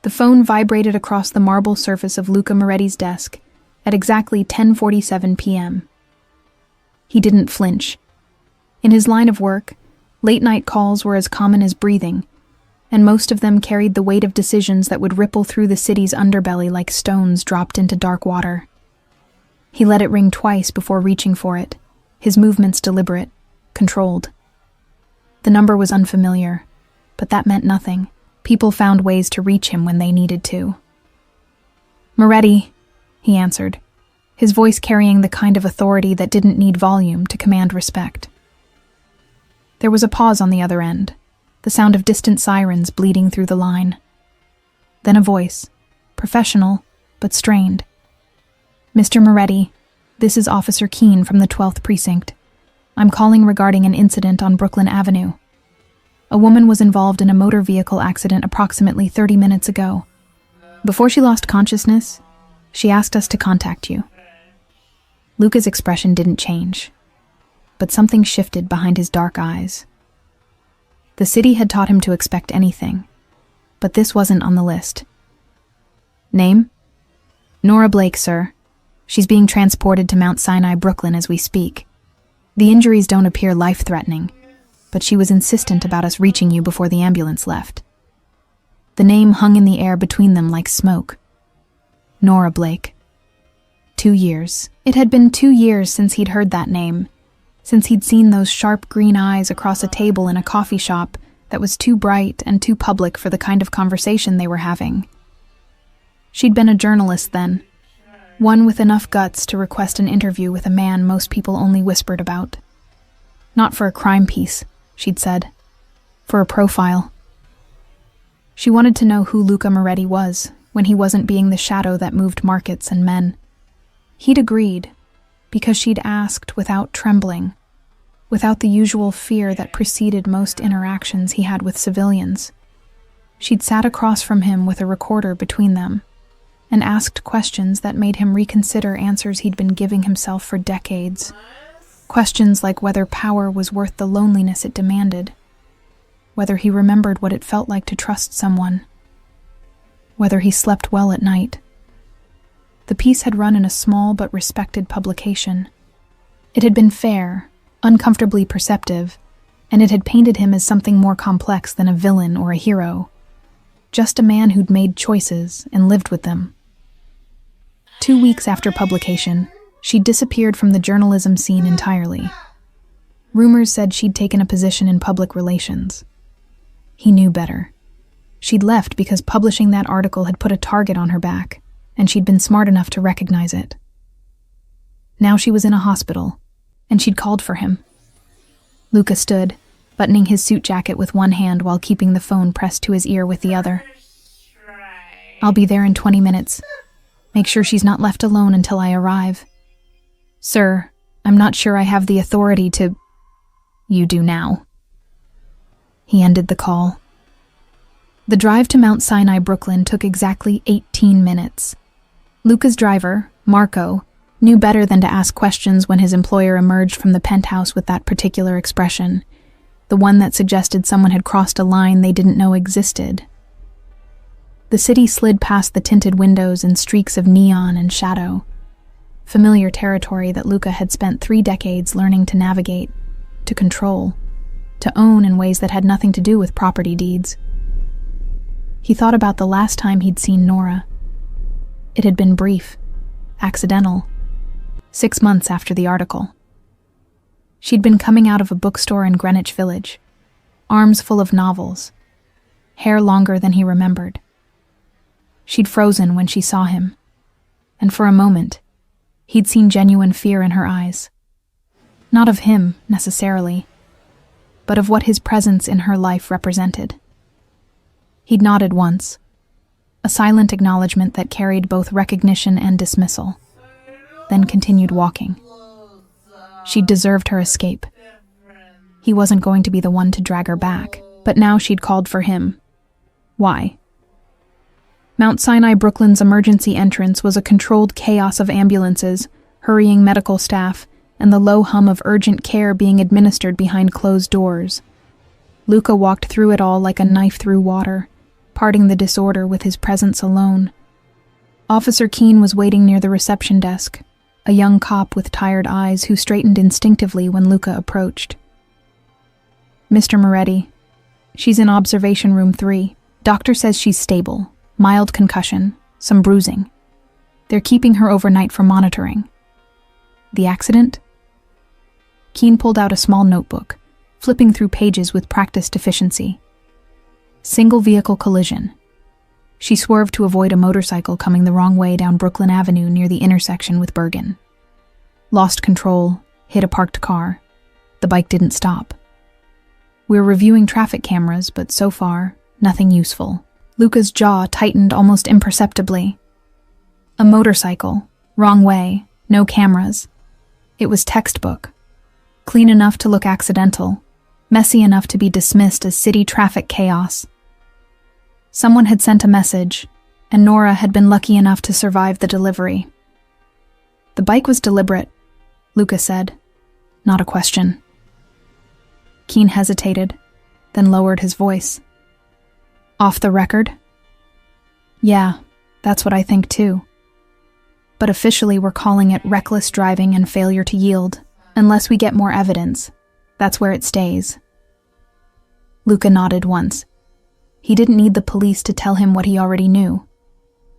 The phone vibrated across the marble surface of Luca Moretti's desk at exactly 10:47 p.m. He didn't flinch. In his line of work, late-night calls were as common as breathing, and most of them carried the weight of decisions that would ripple through the city's underbelly like stones dropped into dark water. He let it ring twice before reaching for it, his movements deliberate, controlled. The number was unfamiliar, but that meant nothing. People found ways to reach him when they needed to. "Moretti," he answered, his voice carrying the kind of authority that didn't need volume to command respect. There was a pause on the other end, the sound of distant sirens bleeding through the line. Then a voice, professional but strained. "Mr. Moretti, this is Officer Keene from the 12th Precinct. I'm calling regarding an incident on Brooklyn Avenue. A woman was involved in a motor vehicle accident approximately 30 minutes ago. Before she lost consciousness, she asked us to contact you." Luca's expression didn't change, but something shifted behind his dark eyes. The city had taught him to expect anything, but this wasn't on the list. "Name?" "Nora Blake, sir. She's being transported to Mount Sinai, Brooklyn as we speak. The injuries don't appear life-threatening, but she was insistent about us reaching you before the ambulance left." The name hung in the air between them like smoke. Nora Blake. 2 years. It had been 2 years since he'd heard that name, since he'd seen those sharp green eyes across a table in a coffee shop that was too bright and too public for the kind of conversation they were having. She'd been a journalist then, one with enough guts to request an interview with a man most people only whispered about. Not for a crime piece, she'd said. For a profile. She wanted to know who Luca Moretti was when he wasn't being the shadow that moved markets and men. He'd agreed, because she'd asked without trembling, without the usual fear that preceded most interactions he had with civilians. She'd sat across from him with a recorder between them, and asked questions that made him reconsider answers he'd been giving himself for decades. Questions like whether power was worth the loneliness it demanded, whether he remembered what it felt like to trust someone, whether he slept well at night. The piece had run in a small but respected publication. It had been fair, uncomfortably perceptive, and it had painted him as something more complex than a villain or a hero. Just a man who'd made choices and lived with them. 2 weeks after publication, she'd disappeared from the journalism scene entirely. Rumors said she'd taken a position in public relations. He knew better. She'd left because publishing that article had put a target on her back, and she'd been smart enough to recognize it. Now she was in a hospital, and she'd called for him. Luca stood, buttoning his suit jacket with one hand while keeping the phone pressed to his ear with the other. "I'll be there in 20 minutes. Make sure she's not left alone until I arrive." "Sir, I'm not sure I have the authority to—" "You do now." He ended the call. The drive to Mount Sinai, Brooklyn took exactly 18 minutes. Luca's driver, Marco, knew better than to ask questions when his employer emerged from the penthouse with that particular expression, the one that suggested someone had crossed a line they didn't know existed. The city slid past the tinted windows in streaks of neon and shadow, familiar territory that Luca had spent 3 decades learning to navigate, to control, to own in ways that had nothing to do with property deeds. He thought about the last time he'd seen Nora. It had been brief, accidental, 6 months after the article. She'd been coming out of a bookstore in Greenwich Village, arms full of novels, hair longer than he remembered. She'd frozen when she saw him, and for a moment, he'd seen genuine fear in her eyes. Not of him, necessarily, but of what his presence in her life represented. He'd nodded once, a silent acknowledgement that carried both recognition and dismissal, then continued walking. She'd deserved her escape. He wasn't going to be the one to drag her back, but now she'd called for him. Why? Mount Sinai, Brooklyn's emergency entrance was a controlled chaos of ambulances, hurrying medical staff, and the low hum of urgent care being administered behind closed doors. Luca walked through it all like a knife through water, parting the disorder with his presence alone. Officer Keene was waiting near the reception desk, a young cop with tired eyes who straightened instinctively when Luca approached. "Mr. Moretti, she's in observation room 3. Doctor says she's stable, mild concussion, some bruising. They're keeping her overnight for monitoring." "The accident?" Keene pulled out a small notebook, flipping through pages with practiced efficiency. "Single vehicle collision. She swerved to avoid a motorcycle coming the wrong way down Brooklyn Avenue near the intersection with Bergen. Lost control, hit a parked car. The bike didn't stop. We're reviewing traffic cameras, but so far, nothing useful." Luca's jaw tightened almost imperceptibly. A motorcycle, wrong way, no cameras. It was textbook. Clean enough to look accidental, messy enough to be dismissed as city traffic chaos. Someone had sent a message, and Nora had been lucky enough to survive the delivery. "The bike was deliberate," Luca said. "Not a question." Keene hesitated, then lowered his voice. "Off the record?" "Yeah, that's what I think too. But officially we're calling it reckless driving and failure to yield. Unless we get more evidence, that's where it stays." Luca nodded once. He didn't need the police to tell him what he already knew.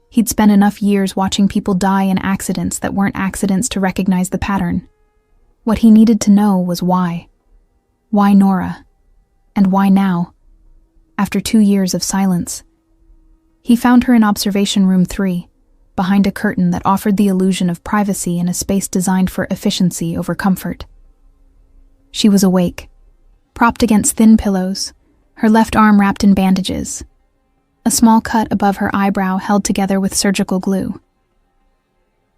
He'd spent enough years watching people die in accidents that weren't accidents to recognize the pattern. What he needed to know was why. Why Nora? And why now? After 2 years of silence. He found her in observation room 3, behind a curtain that offered the illusion of privacy in a space designed for efficiency over comfort. She was awake, propped against thin pillows, her left arm wrapped in bandages, a small cut above her eyebrow held together with surgical glue.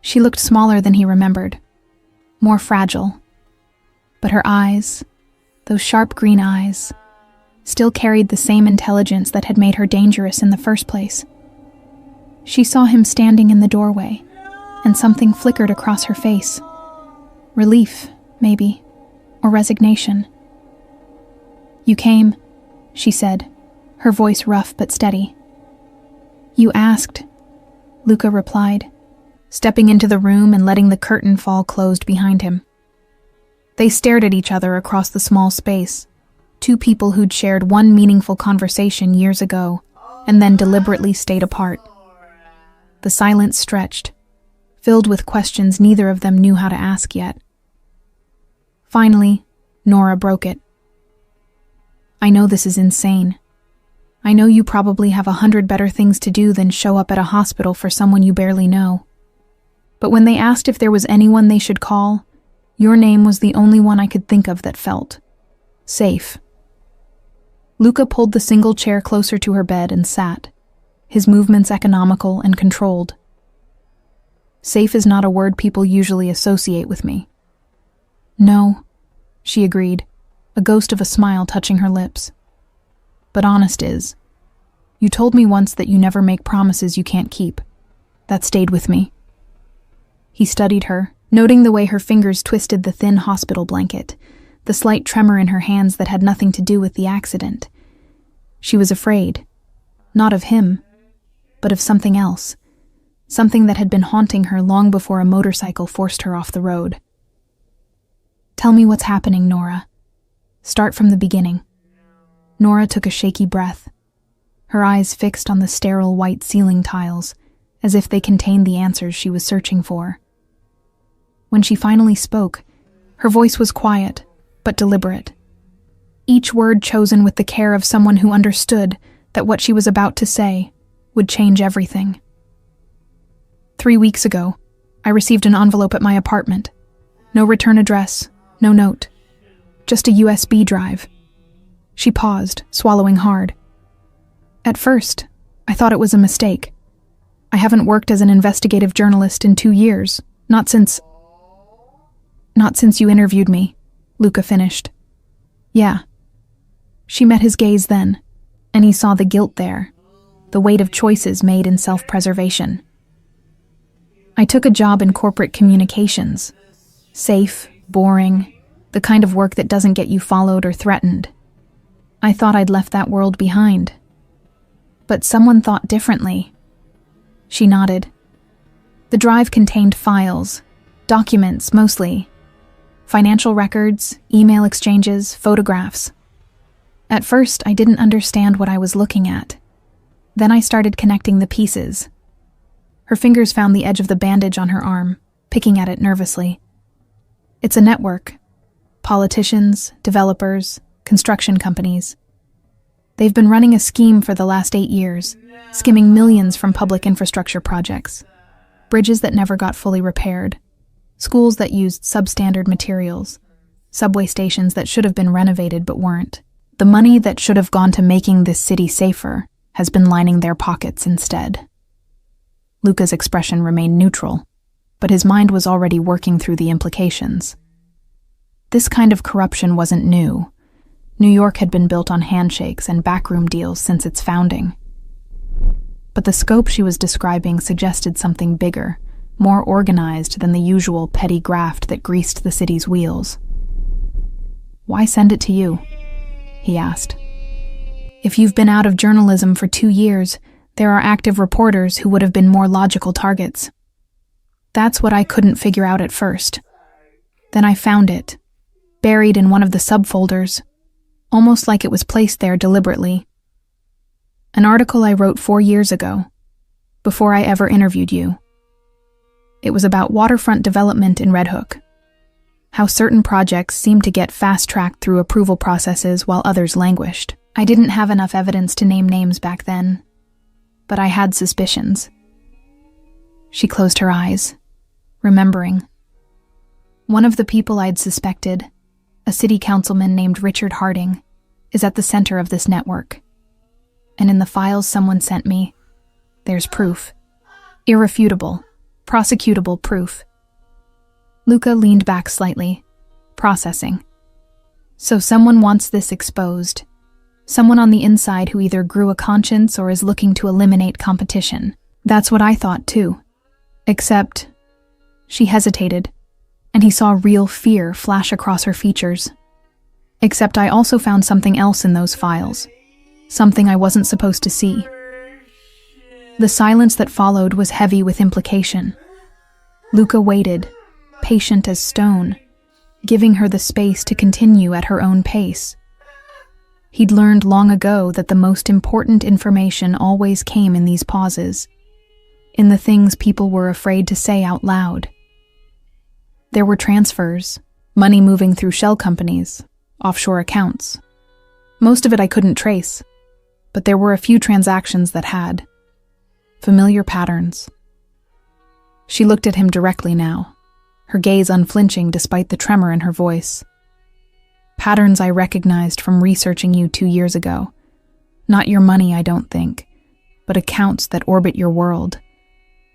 She looked smaller than he remembered, more fragile. But her eyes, those sharp green eyes, still carried the same intelligence that had made her dangerous in the first place. She saw him standing in the doorway, and something flickered across her face. Relief, maybe, or resignation. "You came," she said, her voice rough but steady. "You asked," Luca replied, stepping into the room and letting the curtain fall closed behind him. They stared at each other across the small space, two people who'd shared one meaningful conversation years ago, and then deliberately stayed apart. The silence stretched, filled with questions neither of them knew how to ask yet. Finally, Nora broke it. "I know this is insane. I know you probably have 100 better things to do than show up at a hospital for someone you barely know. But when they asked if there was anyone they should call, your name was the only one I could think of that felt safe." Luca pulled the single chair closer to her bed and sat, his movements economical and controlled. "Safe is not a word people usually associate with me." "No," she agreed, a ghost of a smile touching her lips. "But honest is. You told me once that you never make promises you can't keep. That stayed with me." He studied her, noting the way her fingers twisted the thin hospital blanket, the slight tremor in her hands that had nothing to do with the accident. She was afraid, not of him, but of something else, something that had been haunting her long before a motorcycle forced her off the road. "Tell me what's happening, Nora. Start from the beginning." Nora took a shaky breath, her eyes fixed on the sterile white ceiling tiles, as if they contained the answers she was searching for. When she finally spoke, her voice was quiet, but deliberate. Each word chosen with the care of someone who understood that what she was about to say would change everything. 3 weeks ago, I received an envelope at my apartment. No return address, no note. Just a USB drive. She paused, swallowing hard. At first, I thought it was a mistake. I haven't worked as an investigative journalist in 2 years, not since you interviewed me, Luca finished. Yeah. She met his gaze then, and he saw the guilt there, the weight of choices made in self-preservation. I took a job in corporate communications. Safe, boring, the kind of work that doesn't get you followed or threatened. I thought I'd left that world behind. But someone thought differently. She nodded. The drive contained files, documents mostly, financial records, email exchanges, photographs. At first, I didn't understand what I was looking at. Then I started connecting the pieces. Her fingers found the edge of the bandage on her arm, picking at it nervously. It's a network. Politicians, developers, construction companies. They've been running a scheme for the last 8 years, skimming millions from public infrastructure projects. Bridges that never got fully repaired, schools that used substandard materials, subway stations that should have been renovated but weren't. The money that should have gone to making this city safer has been lining their pockets instead. Luca's expression remained neutral, but his mind was already working through the implications. This kind of corruption wasn't new. New York had been built on handshakes and backroom deals since its founding. But the scope she was describing suggested something bigger, more organized than the usual petty graft that greased the city's wheels. "Why send it to you?" he asked. "If you've been out of journalism for 2 years, there are active reporters who would have been more logical targets." That's what I couldn't figure out at first. Then I found it, buried in one of the subfolders, almost like it was placed there deliberately. An article I wrote 4 years ago, before I ever interviewed you. It was about waterfront development in Red Hook. How certain projects seemed to get fast-tracked through approval processes while others languished. I didn't have enough evidence to name names back then, but I had suspicions. She closed her eyes, remembering. One of the people I'd suspected, a city councilman named Richard Harding, is at the center of this network. And in the files someone sent me, there's proof. Irrefutable, prosecutable proof. Luca leaned back slightly, processing. So someone wants this exposed. Someone on the inside who either grew a conscience or is looking to eliminate competition. That's what I thought too. Except, she hesitated, and he saw real fear flash across her features. Except I also found something else in those files. Something I wasn't supposed to see. The silence that followed was heavy with implication. Luca waited, patient as stone, giving her the space to continue at her own pace. He'd learned long ago that the most important information always came in these pauses, in the things people were afraid to say out loud. There were transfers, money moving through shell companies, offshore accounts. Most of it I couldn't trace, but there were a few transactions that had. Familiar patterns. She looked at him directly now, her gaze unflinching despite the tremor in her voice. Patterns I recognized from researching you 2 years ago. Not your money, I don't think, but accounts that orbit your world.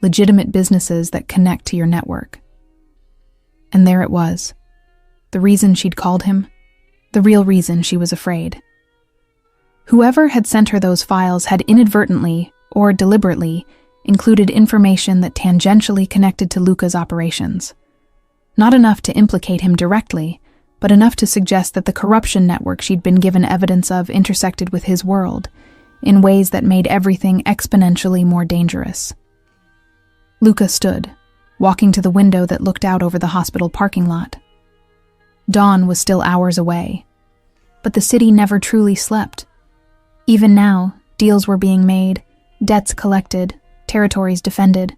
Legitimate businesses that connect to your network. And there it was. The reason she'd called him. The real reason she was afraid. Whoever had sent her those files had inadvertently, or deliberately, included information that tangentially connected to Luca's operations. Not enough to implicate him directly, but enough to suggest that the corruption network she'd been given evidence of intersected with his world, in ways that made everything exponentially more dangerous. Luca stood, walking to the window that looked out over the hospital parking lot. Dawn was still hours away, but the city never truly slept. Even now, deals were being made, debts collected, territories defended.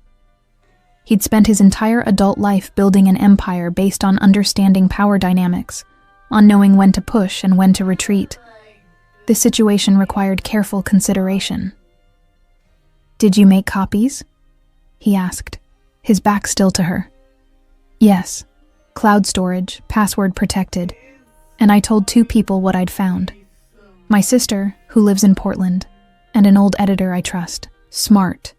He'd spent his entire adult life building an empire based on understanding power dynamics, on knowing when to push and when to retreat. This situation required careful consideration. "Did you make copies?" he asked, his back still to her. "Yes. Cloud storage, password protected, and I told 2 people what I'd found. My sister, who lives in Portland, and an old editor I trust. Smart.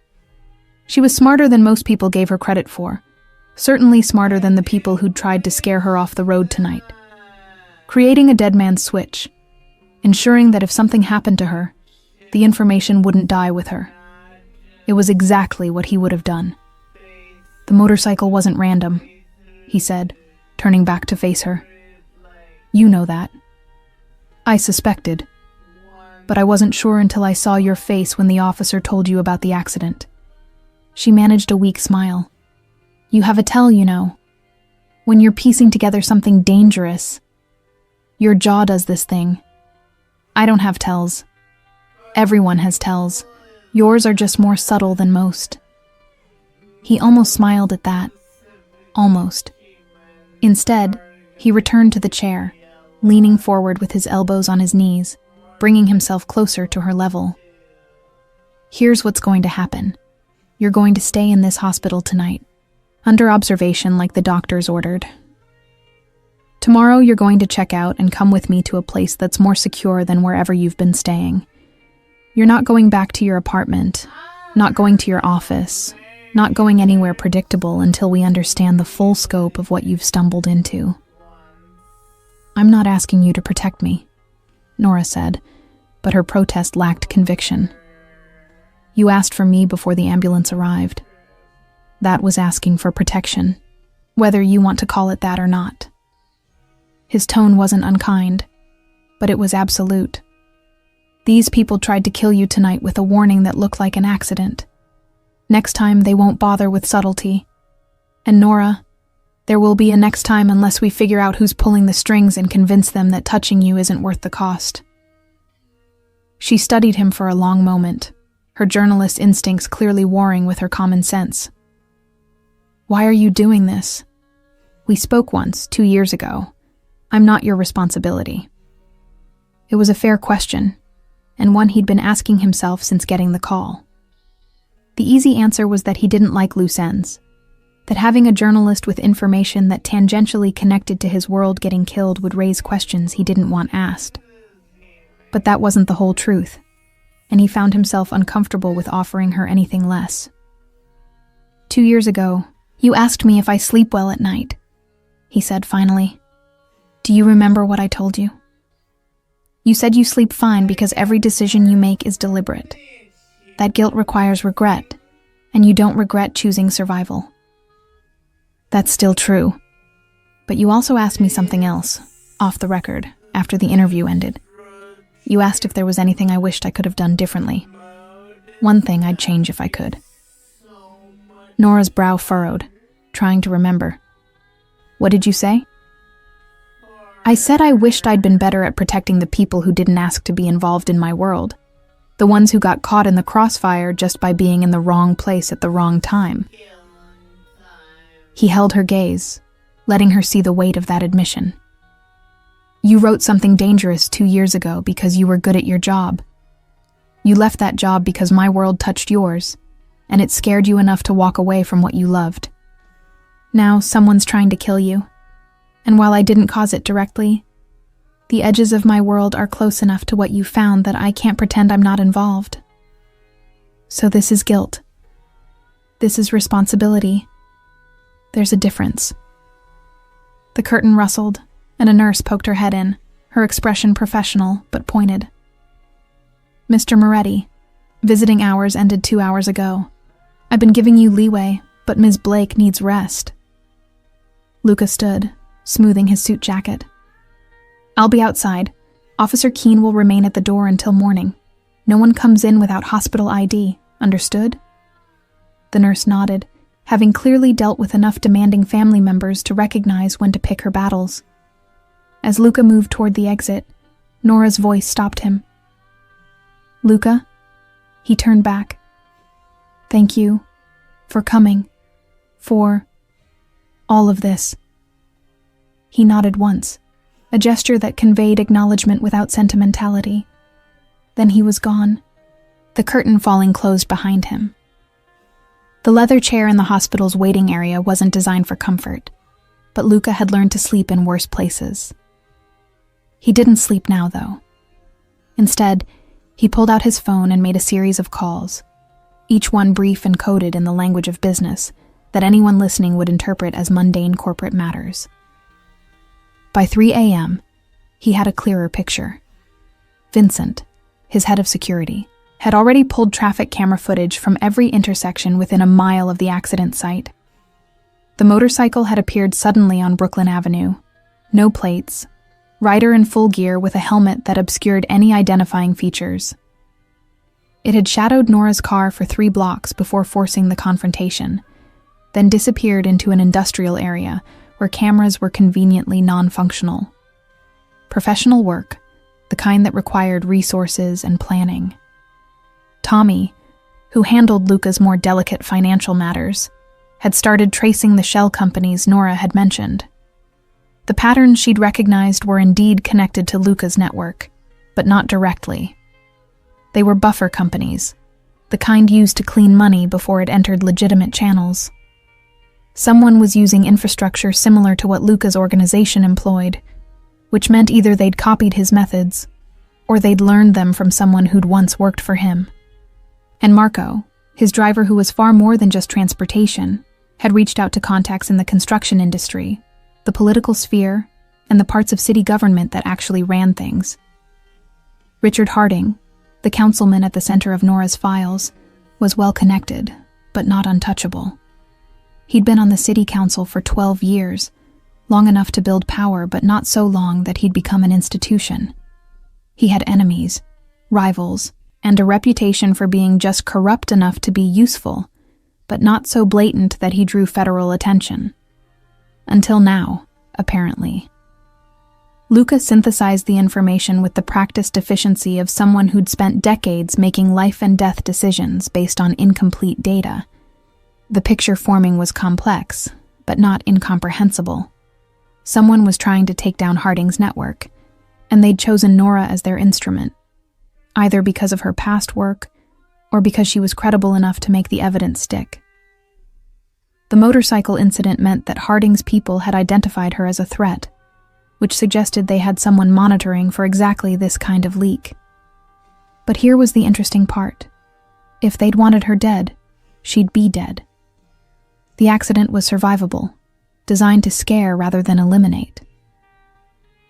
She was smarter than most people gave her credit for, certainly smarter than the people who'd tried to scare her off the road tonight. Creating a dead man's switch, ensuring that if something happened to her, the information wouldn't die with her. It was exactly what he would have done. The motorcycle wasn't random," he said, turning back to face her. "You know that." "I suspected." but I wasn't sure until I saw your face when the officer told you about the accident." She managed a weak smile. "You have a tell, you know. When you're piecing together something dangerous, your jaw does this thing. I don't have tells. Everyone has tells. Yours are just more subtle than most." He almost smiled at that. Almost. Instead, he returned to the chair, leaning forward with his elbows on his knees, bringing himself closer to her level. "Here's what's going to happen. You're going to stay in this hospital tonight, under observation like the doctors ordered. Tomorrow you're going to check out and come with me to a place that's more secure than wherever you've been staying. You're not going back to your apartment, not going to your office, not going anywhere predictable until we understand the full scope of what you've stumbled into." "I'm not asking you to protect me," Nora said, but her protest lacked conviction. "You asked for me before the ambulance arrived. That was asking for protection, whether you want to call it that or not." His tone wasn't unkind, but it was absolute. "These people tried to kill you tonight with a warning that looked like an accident. Next time they won't bother with subtlety. And Nora, there will be a next time unless we figure out who's pulling the strings and convince them that touching you isn't worth the cost." She studied him for a long moment, her journalist instincts clearly warring with her common sense. "Why are you doing this? We spoke once, 2 years ago. I'm not your responsibility." It was a fair question, and one he'd been asking himself since getting the call. The easy answer was that he didn't like loose ends, that having a journalist with information that tangentially connected to his world getting killed would raise questions he didn't want asked. But that wasn't the whole truth, and he found himself uncomfortable with offering her anything less. 2 years ago, you asked me if I sleep well at night," he said finally. "Do you remember what I told you? You said you sleep fine because every decision you make is deliberate. That guilt requires regret, and you don't regret choosing survival." "That's still true. But you also asked me something else, off the record, after the interview ended. You asked if there was anything I wished I could have done differently. One thing I'd change if I could." Nora's brow furrowed, trying to remember. "What did you say?" "I said I wished I'd been better at protecting the people who didn't ask to be involved in my world. The ones who got caught in the crossfire just by being in the wrong place at the wrong time." He held her gaze, letting her see the weight of that admission. "You wrote something dangerous 2 years ago because you were good at your job. You left that job because my world touched yours, and it scared you enough to walk away from what you loved. Now someone's trying to kill you, and while I didn't cause it directly, the edges of my world are close enough to what you found that I can't pretend I'm not involved. So this is guilt. This is responsibility. There's a difference." The curtain rustled, and a nurse poked her head in, her expression professional but pointed. "Mr. Moretti, visiting hours ended 2 hours ago. I've been giving you leeway, but Ms. Blake needs rest." Luca stood, smoothing his suit jacket. "I'll be outside. Officer Keene will remain at the door until morning. No one comes in without hospital ID, understood?" The nurse nodded, having clearly dealt with enough demanding family members to recognize when to pick her battles. As Luca moved toward the exit, Nora's voice stopped him. "Luca?" He turned back. "Thank you for coming, for all of this." He nodded once, a gesture that conveyed acknowledgement without sentimentality. Then he was gone, the curtain falling closed behind him. The leather chair in the hospital's waiting area wasn't designed for comfort, but Luca had learned to sleep in worse places. He didn't sleep now, though. Instead, he pulled out his phone and made a series of calls, each one brief and coded in the language of business that anyone listening would interpret as mundane corporate matters. By 3 a.m., he had a clearer picture. Vincent, his head of security, had already pulled traffic camera footage from every intersection within a mile of the accident site. The motorcycle had appeared suddenly on Brooklyn Avenue. No plates, rider in full gear with a helmet that obscured any identifying features. It had shadowed Nora's car for 3 blocks before forcing the confrontation, then disappeared into an industrial area where cameras were conveniently non-functional. Professional work, the kind that required resources and planning. Tommy, who handled Luca's more delicate financial matters, had started tracing the shell companies Nora had mentioned. The patterns she'd recognized were indeed connected to Luca's network, but not directly. They were buffer companies, the kind used to clean money before it entered legitimate channels. Someone was using infrastructure similar to what Luca's organization employed, which meant either they'd copied his methods, or they'd learned them from someone who'd once worked for him. And Marco, his driver who was far more than just transportation, had reached out to contacts in the construction industry, the political sphere, and the parts of city government that actually ran things. Richard Harding, the councilman at the center of Nora's files, was well connected, but not untouchable. He'd been on the city council for 12 years, long enough to build power, but not so long that he'd become an institution. He had enemies, rivals, and a reputation for being just corrupt enough to be useful, but not so blatant that he drew federal attention. Until now, apparently. Luca synthesized the information with the practiced efficiency of someone who'd spent decades making life-and-death decisions based on incomplete data. The picture forming was complex, but not incomprehensible. Someone was trying to take down Harding's network, and they'd chosen Nora as their instrument, either because of her past work or because she was credible enough to make the evidence stick. The motorcycle incident meant that Harding's people had identified her as a threat, which suggested they had someone monitoring for exactly this kind of leak. But here was the interesting part. If they'd wanted her dead, she'd be dead. The accident was survivable, designed to scare rather than eliminate.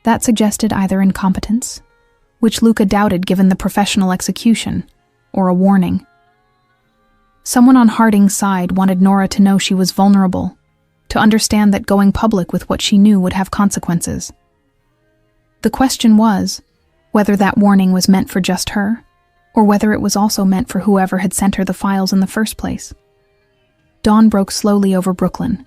That suggested either incompetence, which Luca doubted given the professional execution, or a warning. Someone on Harding's side wanted Nora to know she was vulnerable, to understand that going public with what she knew would have consequences. The question was whether that warning was meant for just her, or whether it was also meant for whoever had sent her the files in the first place. Dawn broke slowly over Brooklyn,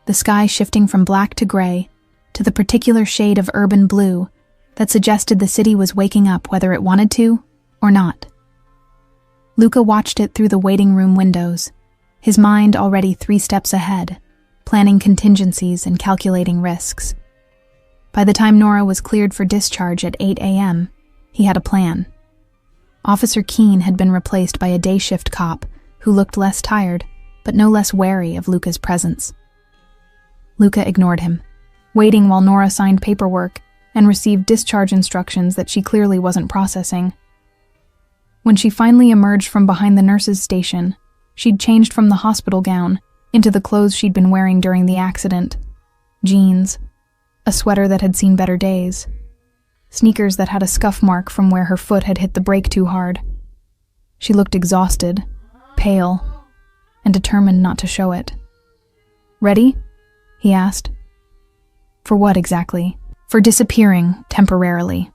the sky shifting from black to gray to the particular shade of urban blue that suggested the city was waking up whether it wanted to or not. Luca watched it through the waiting room windows, his mind already 3 steps ahead, planning contingencies and calculating risks. By the time Nora was cleared for discharge at 8 a.m., he had a plan. Officer Keene had been replaced by a day shift cop who looked less tired, but no less wary of Luca's presence. Luca ignored him, waiting while Nora signed paperwork and received discharge instructions that she clearly wasn't processing. When she finally emerged from behind the nurse's station, she'd changed from the hospital gown into the clothes she'd been wearing during the accident. Jeans, a sweater that had seen better days, sneakers that had a scuff mark from where her foot had hit the brake too hard. She looked exhausted, pale, and determined not to show it. "Ready?" he asked. "For what exactly?" "For disappearing, temporarily.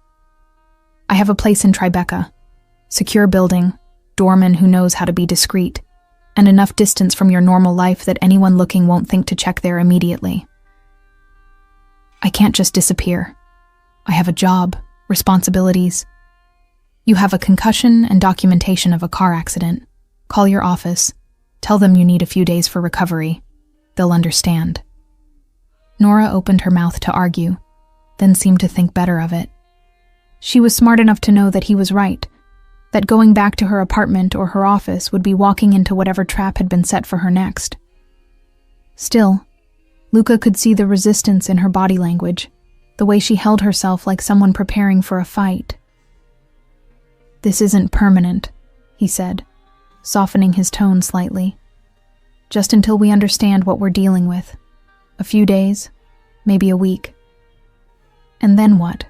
I have a place in Tribeca. Secure building, doorman who knows how to be discreet, and enough distance from your normal life that anyone looking won't think to check there immediately." "I can't just disappear. I have a job, responsibilities. You have a concussion and documentation of a car accident. Call your office. Tell them you need a few days for recovery. They'll understand." Nora opened her mouth to argue, then seemed to think better of it. She was smart enough to know that he was right, that going back to her apartment or her office would be walking into whatever trap had been set for her next. Still, Luca could see the resistance in her body language, the way she held herself like someone preparing for a fight. "This isn't permanent," he said, softening his tone slightly. "Just until we understand what we're dealing with. A few days, maybe a week. And then what?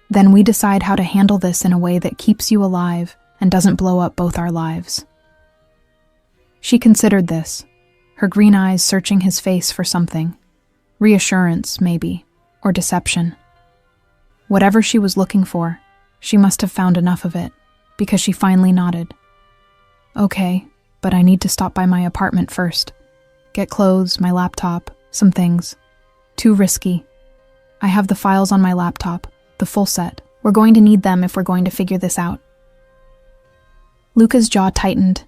Then we decide how to handle this in a way that keeps you alive and doesn't blow up both our lives." She considered this, her green eyes searching his face for something. Reassurance, maybe, or deception. Whatever she was looking for, she must have found enough of it, because she finally nodded. Okay, but I need to stop by my apartment first. Get clothes, my laptop, some things. Too risky. I have the files on my laptop, the full set. We're going to need them if we're going to figure this out. Luca's jaw tightened.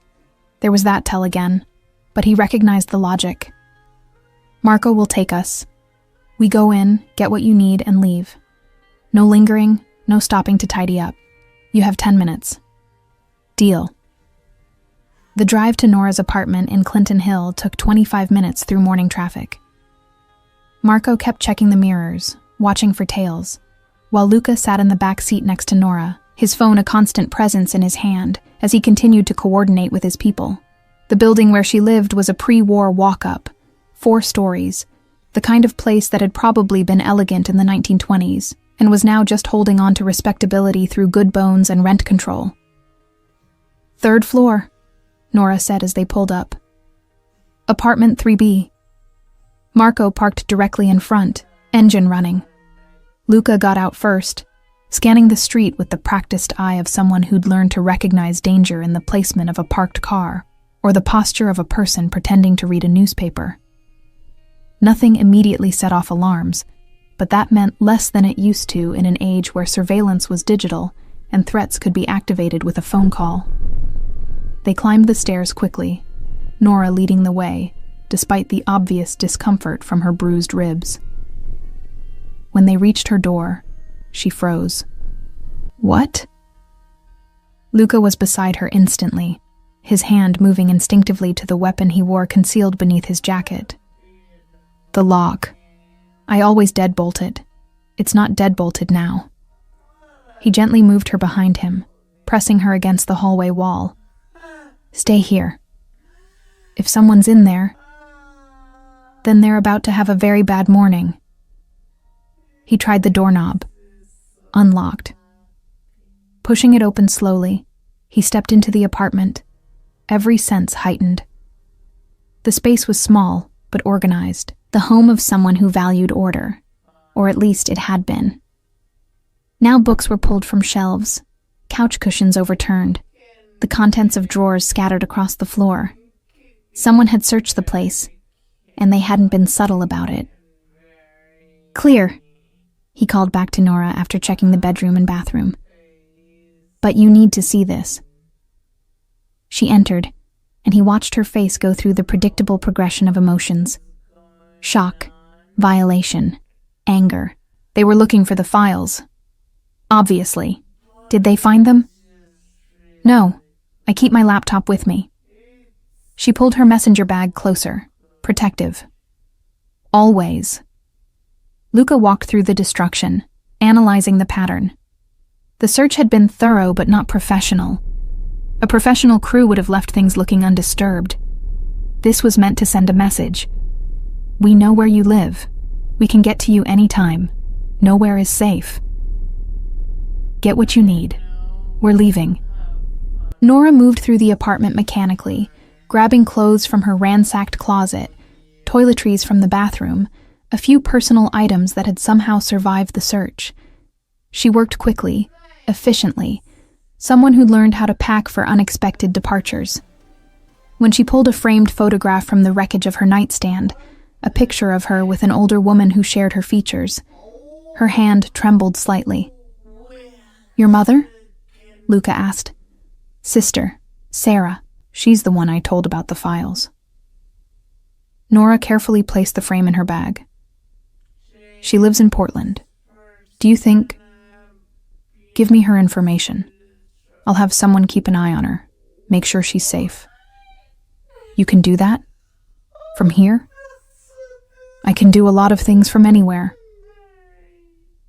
There was that tell again, but he recognized the logic. Marco will take us. We go in, get what you need, and leave. No lingering, no stopping to tidy up. You have 10 minutes. Deal. The drive to Nora's apartment in Clinton Hill took 25 minutes through morning traffic. Marco kept checking the mirrors, watching for tails, while Luca sat in the back seat next to Nora, his phone a constant presence in his hand as he continued to coordinate with his people. The building where she lived was a pre-war walk-up, 4 stories, the kind of place that had probably been elegant in the 1920s and was now just holding on to respectability through good bones and rent control. "3rd floor," Nora said as they pulled up. "Apartment 3B. Marco parked directly in front, engine running. Luca got out first, scanning the street with the practiced eye of someone who'd learned to recognize danger in the placement of a parked car or the posture of a person pretending to read a newspaper. Nothing immediately set off alarms, but that meant less than it used to in an age where surveillance was digital and threats could be activated with a phone call. They climbed the stairs quickly, Nora leading the way, despite the obvious discomfort from her bruised ribs. When they reached her door, she froze. "What?" Luca was beside her instantly, his hand moving instinctively to the weapon he wore concealed beneath his jacket. "The lock. I always deadbolt it. It's not deadbolted now." He gently moved her behind him, pressing her against the hallway wall. "Stay here. If someone's in there, then they're about to have a very bad morning." He tried the doorknob. Unlocked. Pushing it open slowly, he stepped into the apartment, every sense heightened. The space was small, but organized, the home of someone who valued order, or at least it had been. Now books were pulled from shelves, couch cushions overturned, the contents of drawers scattered across the floor. Someone had searched the place, and they hadn't been subtle about it. "Clear," he called back to Nora after checking the bedroom and bathroom. "But you need to see this." She entered, and he watched her face go through the predictable progression of emotions. Shock, violation, anger. They were looking for the files. Obviously. Did they find them? "No, I keep my laptop with me." She pulled her messenger bag closer, protective. "Always." Luca walked through the destruction, analyzing the pattern. The search had been thorough but not professional. A professional crew would have left things looking undisturbed. This was meant to send a message. "We know where you live. We can get to you anytime. Nowhere is safe. Get what you need. We're leaving." Nora moved through the apartment mechanically, grabbing clothes from her ransacked closet, toiletries from the bathroom, a few personal items that had somehow survived the search. She worked quickly, efficiently, someone who'd learned how to pack for unexpected departures. When she pulled a framed photograph from the wreckage of her nightstand, a picture of her with an older woman who shared her features, her hand trembled slightly. "Your mother?" Luca asked. "Sister, Sarah. She's the one I told about the files." Nora carefully placed the frame in her bag. "She lives in Portland. Do you think... Give me her information. I'll have someone keep an eye on her, make sure she's safe." "You can do that? From here?" "I can do a lot of things from anywhere."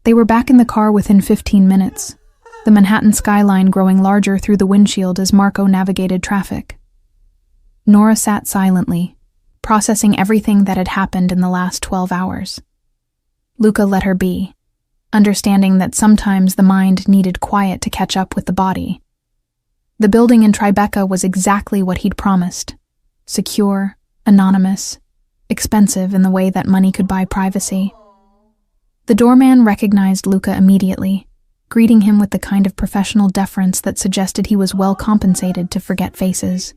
They were back in the car within 15 minutes, the Manhattan skyline growing larger through the windshield as Marco navigated traffic. Nora sat silently, processing everything that had happened in the last 12 hours. Luca let her be, understanding that sometimes the mind needed quiet to catch up with the body. The building in Tribeca was exactly what he'd promised. Secure, anonymous, expensive in the way that money could buy privacy. The doorman recognized Luca immediately, greeting him with the kind of professional deference that suggested he was well compensated to forget faces.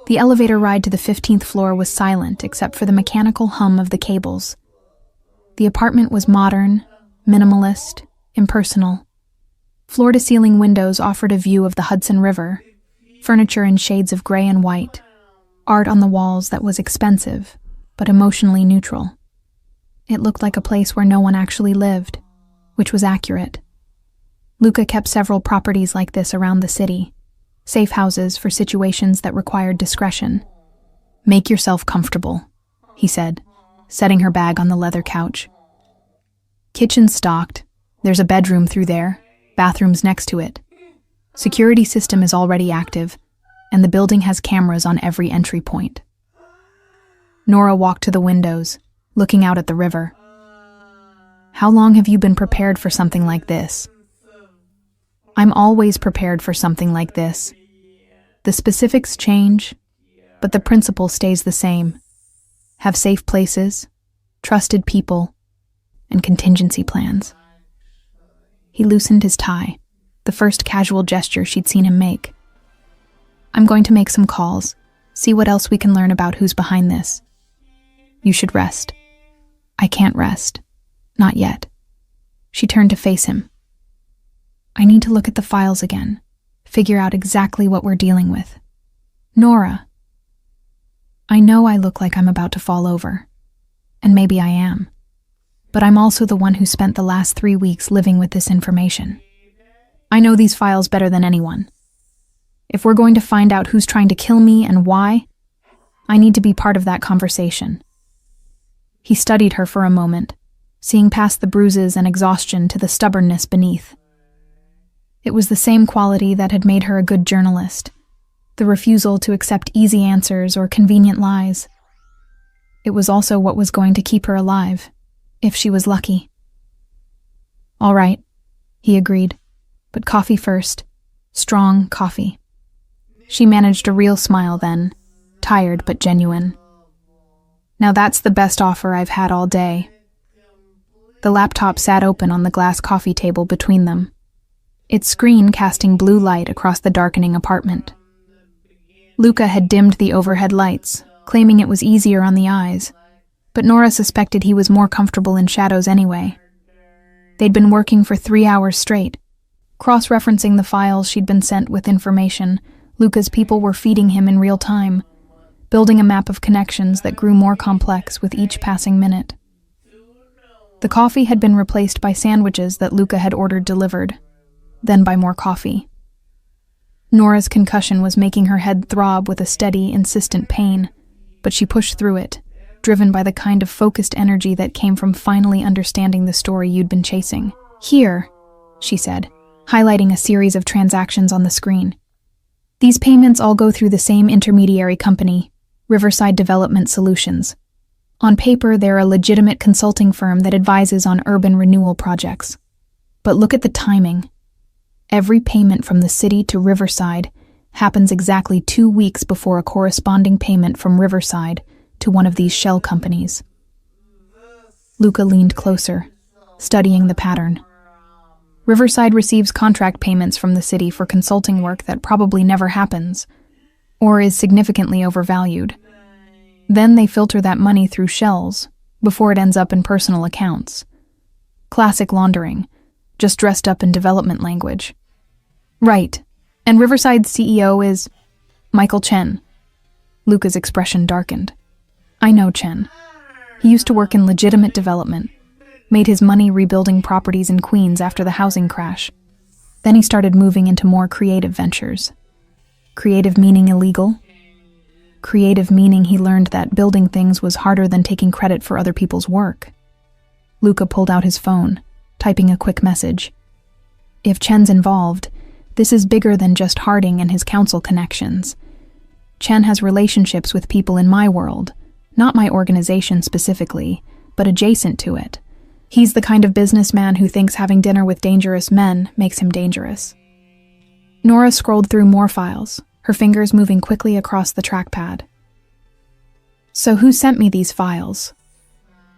The elevator ride to the 15th floor was silent except for the mechanical hum of the cables. The apartment was modern, minimalist, impersonal. Floor-to-ceiling windows offered a view of the Hudson River, furniture in shades of gray and white, art on the walls that was expensive, but emotionally neutral. It looked like a place where no one actually lived, which was accurate. Luca kept several properties like this around the city, safe houses for situations that required discretion. "Make yourself comfortable," he said, setting her bag on the leather couch. "Kitchen stocked. There's a bedroom through there, bathrooms next to it. Security system is already active, and the building has cameras on every entry point." Nora walked to the windows, looking out at the river. "How long have you been prepared for something like this?" "I'm always prepared for something like this. The specifics change, but the principle stays the same. Have safe places, trusted people, and contingency plans." He loosened his tie, the first casual gesture she'd seen him make. "I'm going to make some calls, see what else we can learn about who's behind this. You should rest." "I can't rest. Not yet." She turned to face him. "I need to look at the files again, figure out exactly what we're dealing with." "Nora, I know I look like I'm about to fall over, and maybe I am, but I'm also the one who spent the last 3 weeks living with this information. I know these files better than anyone. If we're going to find out who's trying to kill me and why, I need to be part of that conversation." He studied her for a moment, seeing past the bruises and exhaustion to the stubbornness beneath. It was the same quality that had made her a good journalist, the refusal to accept easy answers or convenient lies. It was also what was going to keep her alive, if she was lucky. "All right," he agreed, "but coffee first. Strong coffee." She managed a real smile then, tired but genuine. "Now that's the best offer I've had all day." The laptop sat open on the glass coffee table between them, its screen casting blue light across the darkening apartment. Luca had dimmed the overhead lights, claiming it was easier on the eyes, but Nora suspected he was more comfortable in shadows anyway. They'd been working for 3 hours straight. Cross-referencing the files she'd been sent with information Luca's people were feeding him in real time, building a map of connections that grew more complex with each passing minute. The coffee had been replaced by sandwiches that Luca had ordered delivered, then by more coffee. Nora's concussion was making her head throb with a steady, insistent pain, but she pushed through it, driven by the kind of focused energy that came from finally understanding the story you'd been chasing. "Here," she said, highlighting a series of transactions on the screen. "These payments all go through the same intermediary company, Riverside Development Solutions. On paper, they're a legitimate consulting firm that advises on urban renewal projects. But look at the timing. Every payment from the city to Riverside happens exactly 2 weeks before a corresponding payment from Riverside to one of these shell companies." Luca leaned closer, studying the pattern. Riverside receives contract payments from the city for consulting work that probably never happens, or is significantly overvalued. Then they filter that money through shells before it ends up in personal accounts. Classic laundering, just dressed up in development language. "Right, and Riverside's CEO is Michael Chen." Luca's expression darkened. "I know Chen. He used to work in legitimate development, made his money rebuilding properties in Queens after the housing crash. Then he started moving into more creative ventures. Creative meaning illegal? Creative meaning he learned that building things was harder than taking credit for other people's work." Luca pulled out his phone, typing a quick message. "If Chen's involved, this is bigger than just Harding and his council connections. Chen has relationships with people in my world, not my organization specifically, but adjacent to it. He's the kind of businessman who thinks having dinner with dangerous men makes him dangerous." Nora scrolled through more files, her fingers moving quickly across the trackpad. "So who sent me these files?"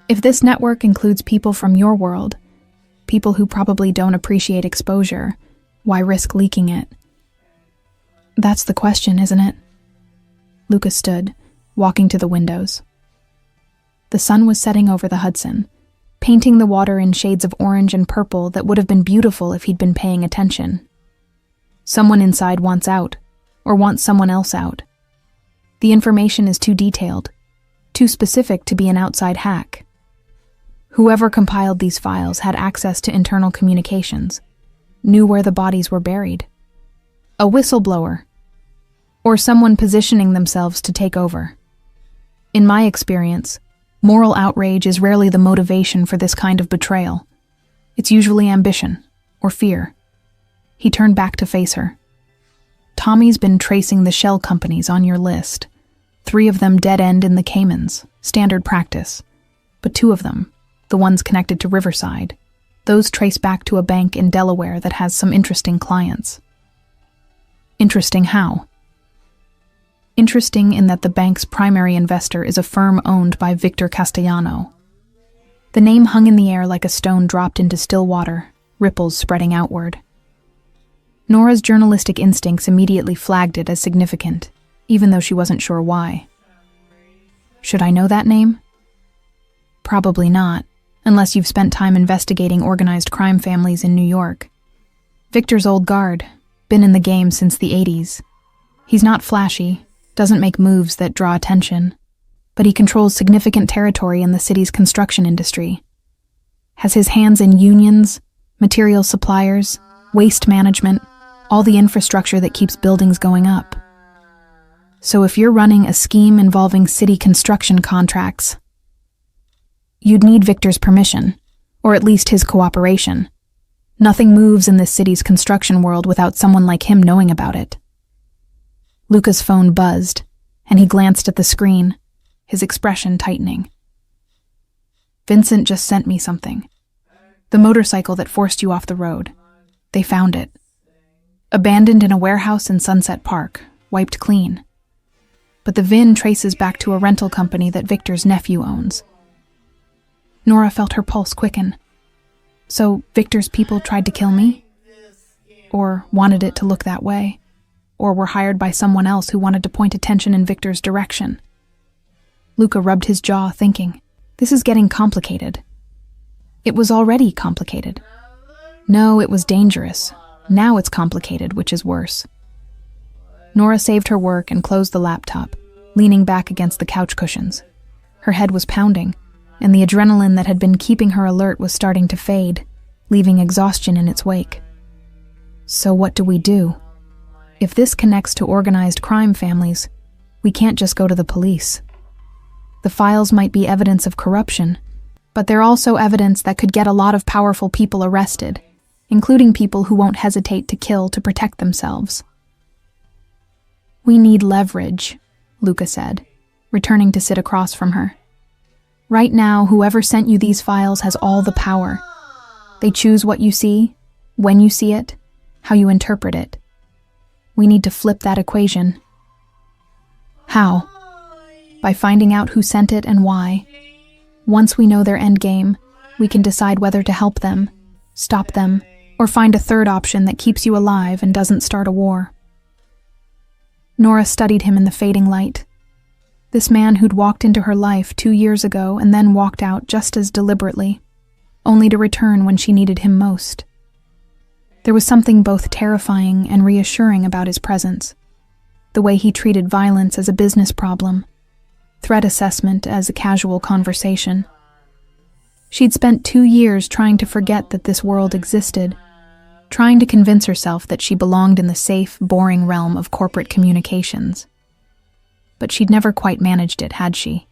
If this network includes people from your world, people who probably don't appreciate exposure, why risk leaking it? That's the question, isn't it? Luca stood, walking to the windows. The sun was setting over the Hudson, painting the water in shades of orange and purple that would have been beautiful if he'd been paying attention. Someone inside wants out, or wants someone else out. The information is too detailed, too specific to be an outside hack. Whoever compiled these files had access to internal communications, knew where the bodies were buried. A whistleblower, or someone positioning themselves to take over. In my experience, moral outrage is rarely the motivation for this kind of betrayal. It's usually ambition, or fear. He turned back to face her. Tommy's been tracing the shell companies on your list. 3 of them dead-end in the Caymans, standard practice. But 2 of them, the ones connected to Riverside, those trace back to a bank in Delaware that has some interesting clients. Interesting how? Interesting in that the bank's primary investor is a firm owned by Victor Castellano. The name hung in the air like a stone dropped into still water, ripples spreading outward. Nora's journalistic instincts immediately flagged it as significant, even though she wasn't sure why. Should I know that name? Probably not, unless you've spent time investigating organized crime families in New York. Victor's old guard, been in the game since the 80s. He's not flashy, doesn't make moves that draw attention, but he controls significant territory in the city's construction industry. Has his hands in unions, material suppliers, waste management, all the infrastructure that keeps buildings going up. So if you're running a scheme involving city construction contracts, you'd need Victor's permission, or at least his cooperation. Nothing moves in this city's construction world without someone like him knowing about it. Luca's phone buzzed, and he glanced at the screen, his expression tightening. Vincent just sent me something. The motorcycle that forced you off the road. They found it. Abandoned in a warehouse in Sunset Park, wiped clean. But the VIN traces back to a rental company that Victor's nephew owns. Nora felt her pulse quicken. So Victor's people tried to kill me? Or wanted it to look that way? Or were hired by someone else who wanted to point attention in Victor's direction? Luca rubbed his jaw, thinking, this is getting complicated. It was already complicated. No, it was dangerous. Now it's complicated, which is worse. Nora saved her work and closed the laptop, leaning back against the couch cushions. Her head was pounding, and the adrenaline that had been keeping her alert was starting to fade, leaving exhaustion in its wake. So what do we do? If this connects to organized crime families, we can't just go to the police. The files might be evidence of corruption, but they're also evidence that could get a lot of powerful people arrested, including people who won't hesitate to kill to protect themselves. We need leverage, Luca said, returning to sit across from her. Right now, whoever sent you these files has all the power. They choose what you see, when you see it, how you interpret it. We need to flip that equation. How? By finding out who sent it and why. Once we know their endgame, we can decide whether to help them, stop them, or find a third option that keeps you alive and doesn't start a war. Nora studied him in the fading light. This man who'd walked into her life 2 years ago and then walked out just as deliberately, only to return when she needed him most. There was something both terrifying and reassuring about his presence. The way he treated violence as a business problem, threat assessment as a casual conversation. She'd spent 2 years trying to forget that this world existed, trying to convince herself that she belonged in the safe, boring realm of corporate communications. But she'd never quite managed it, had she?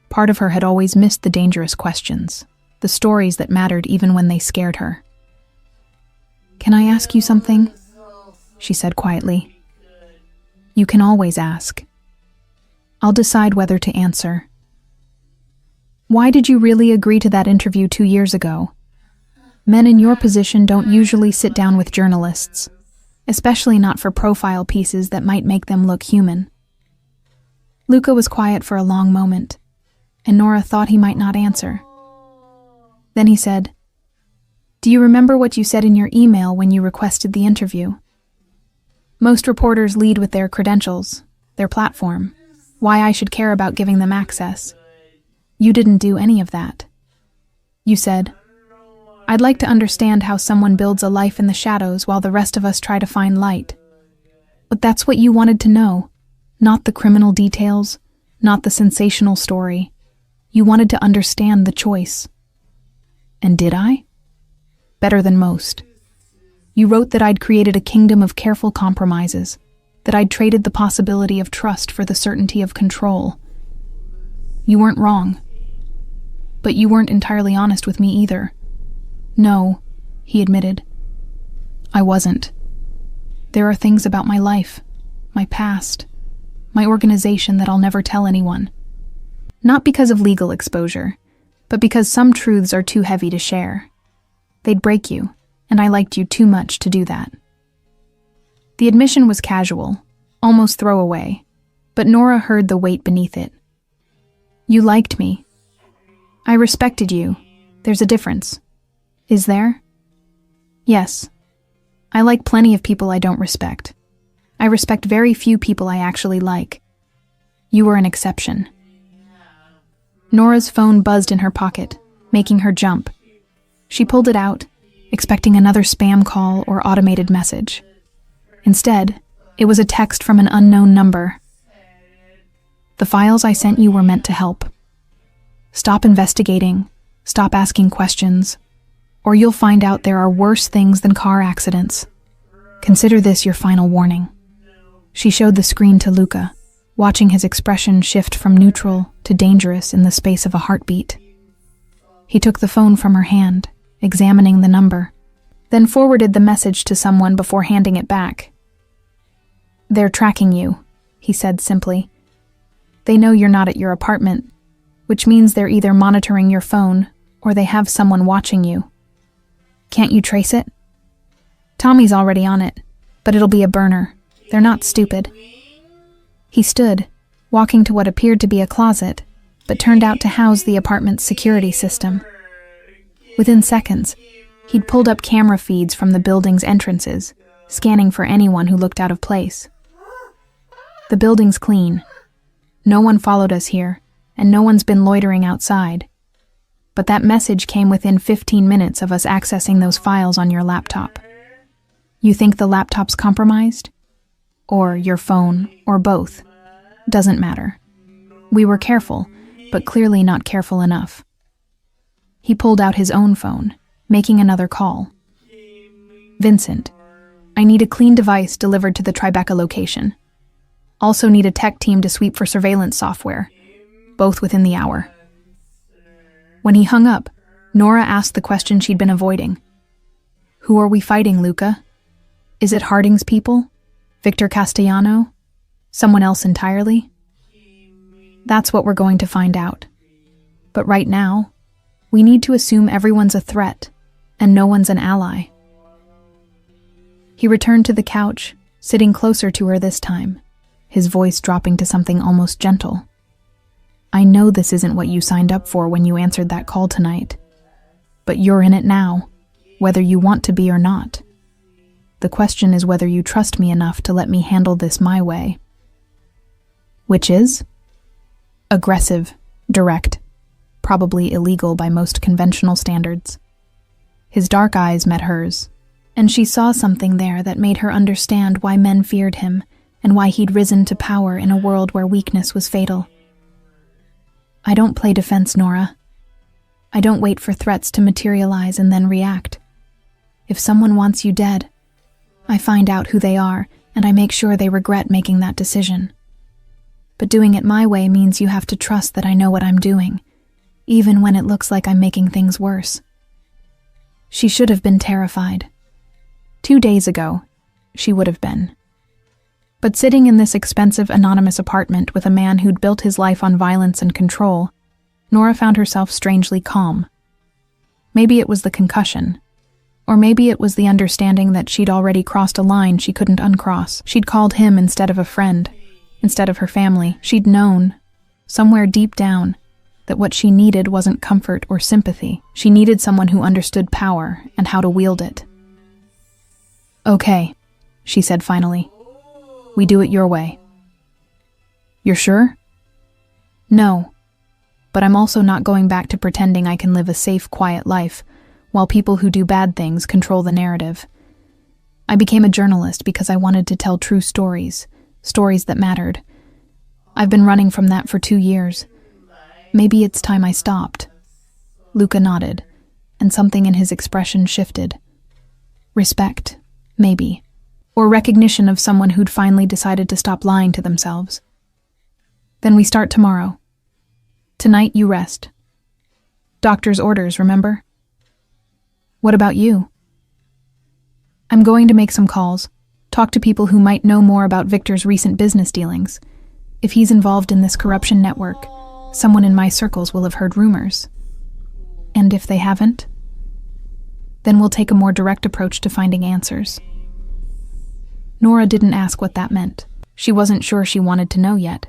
Part of her had always missed the dangerous questions, the stories that mattered even when they scared her. "Can I ask you something?" she said quietly. "You can always ask. I'll decide whether to answer. Why did you really agree to that interview 2 years ago? Men in your position don't usually sit down with journalists, especially not for profile pieces that might make them look human." Luca was quiet for a long moment. and Nora thought he might not answer. Then he said, "Do you remember what you said in your email when you requested the interview? Most reporters lead with their credentials, their platform, why I should care about giving them access. You didn't do any of that. You said, 'I'd like to understand how someone builds a life in the shadows while the rest of us try to find light.' But that's what you wanted to know, not the criminal details, not the sensational story. You wanted to understand the choice. And did I? Better than most. You wrote that I'd created a kingdom of careful compromises, that I'd traded the possibility of trust for the certainty of control. You weren't wrong. But you weren't entirely honest with me either. No, he admitted. I wasn't. There are things about my life, my past, my organization that I'll never tell anyone. Not because of legal exposure, but because some truths are too heavy to share. They'd break you, and I liked you too much to do that." The admission was casual, almost throwaway, but Nora heard the weight beneath it. "You liked me. I respected you. There's a difference. Is there?" "Yes. I like plenty of people I don't respect. I respect very few people I actually like. You were an exception." Nora's phone buzzed in her pocket, making her jump. She pulled it out, expecting another spam call or automated message. Instead, it was a text from an unknown number. "The files I sent you were meant to help. Stop investigating, stop asking questions, or you'll find out there are worse things than car accidents. Consider this your final warning." She showed the screen to Luca, watching his expression shift from neutral to dangerous in the space of a heartbeat. He took the phone from her hand, examining the number, then forwarded the message to someone before handing it back. "They're tracking you," he said simply. "They know you're not at your apartment, which means they're either monitoring your phone or they have someone watching you. Can't you trace it? Tommy's already on it, but it'll be a burner. They're not stupid." He stood, walking to what appeared to be a closet, but turned out to house the apartment's security system. Within seconds, he'd pulled up camera feeds from the building's entrances, scanning for anyone who looked out of place. "The building's clean. No one followed us here, and no one's been loitering outside. But that message came within 15 minutes of us accessing those files on your laptop. You think the laptop's compromised? Or your phone, or both. Doesn't matter. We were careful, but clearly not careful enough." He pulled out his own phone, making another call. "Vincent, I need a clean device delivered to the Tribeca location. Also need a tech team to sweep for surveillance software, both within the hour." When he hung up, Nora asked the question she'd been avoiding. "Who are we fighting, Luca? Is it Harding's people? Victor Castellano? Someone else entirely?" "That's what we're going to find out. But right now, we need to assume everyone's a threat, and no one's an ally." He returned to the couch, sitting closer to her this time, his voice dropping to something almost gentle. "I know this isn't what you signed up for when you answered that call tonight, but you're in it now, whether you want to be or not. The question is whether you trust me enough to let me handle this my way." "Which is?" "Aggressive, direct, probably illegal by most conventional standards." His dark eyes met hers, and she saw something there that made her understand why men feared him and why he'd risen to power in a world where weakness was fatal. "I don't play defense, Nora. I don't wait for threats to materialize and then react. If someone wants you dead, I find out who they are and I make sure they regret making that decision. But doing it my way means you have to trust that I know what I'm doing, even when it looks like I'm making things worse." She should have been terrified. 2 days ago, she would have been. But sitting in this expensive anonymous apartment with a man who'd built his life on violence and control, Nora found herself strangely calm. Maybe it was the concussion, or maybe it was the understanding that she'd already crossed a line she couldn't uncross. She'd called him instead of a friend, instead of her family. She'd known, somewhere deep down, that what she needed wasn't comfort or sympathy. She needed someone who understood power and how to wield it. "Okay," she said finally. "We do it your way." "You're sure?" "No. But I'm also not going back to pretending I can live a safe, quiet life, while people who do bad things control the narrative. I became a journalist because I wanted to tell true stories, stories that mattered. I've been running from that for 2 years. Maybe it's time I stopped." Luca nodded, and something in his expression shifted. Respect, maybe, or recognition of someone who'd finally decided to stop lying to themselves. "Then we start tomorrow. Tonight you rest. Doctor's orders, remember?" "What about you?" "I'm going to make some calls, talk to people who might know more about Victor's recent business dealings. If he's involved in this corruption network, someone in my circles will have heard rumors. And if they haven't, then we'll take a more direct approach to finding answers." Nora didn't ask what that meant. She wasn't sure she wanted to know yet.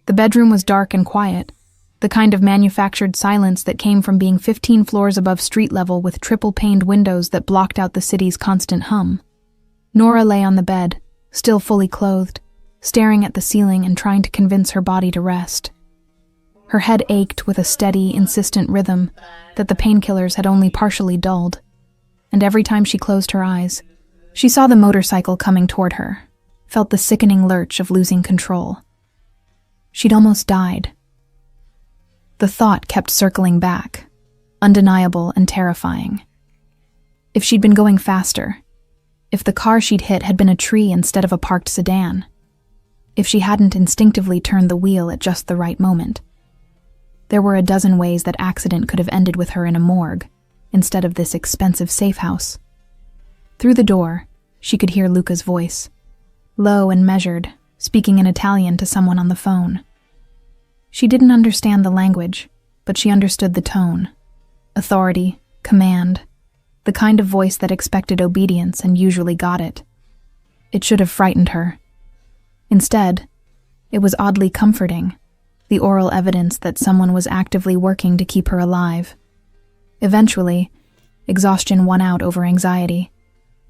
The bedroom was dark and quiet, the kind of manufactured silence that came from being 15 floors above street level with triple-paned windows that blocked out the city's constant hum. Nora lay on the bed, still fully clothed, staring at the ceiling and trying to convince her body to rest. Her head ached with a steady, insistent rhythm that the painkillers had only partially dulled, and every time she closed her eyes, she saw the motorcycle coming toward her, felt the sickening lurch of losing control. She'd almost died. The thought kept circling back, undeniable and terrifying. If she'd been going faster, if the car she'd hit had been a tree instead of a parked sedan, if she hadn't instinctively turned the wheel at just the right moment. There were a dozen ways that accident could have ended with her in a morgue, instead of this expensive safe house. Through the door, she could hear Luca's voice, low and measured, speaking in Italian to someone on the phone. She didn't understand the language, but she understood the tone. Authority, command, the kind of voice that expected obedience and usually got it. It should have frightened her. Instead, it was oddly comforting, the oral evidence that someone was actively working to keep her alive. Eventually, exhaustion won out over anxiety,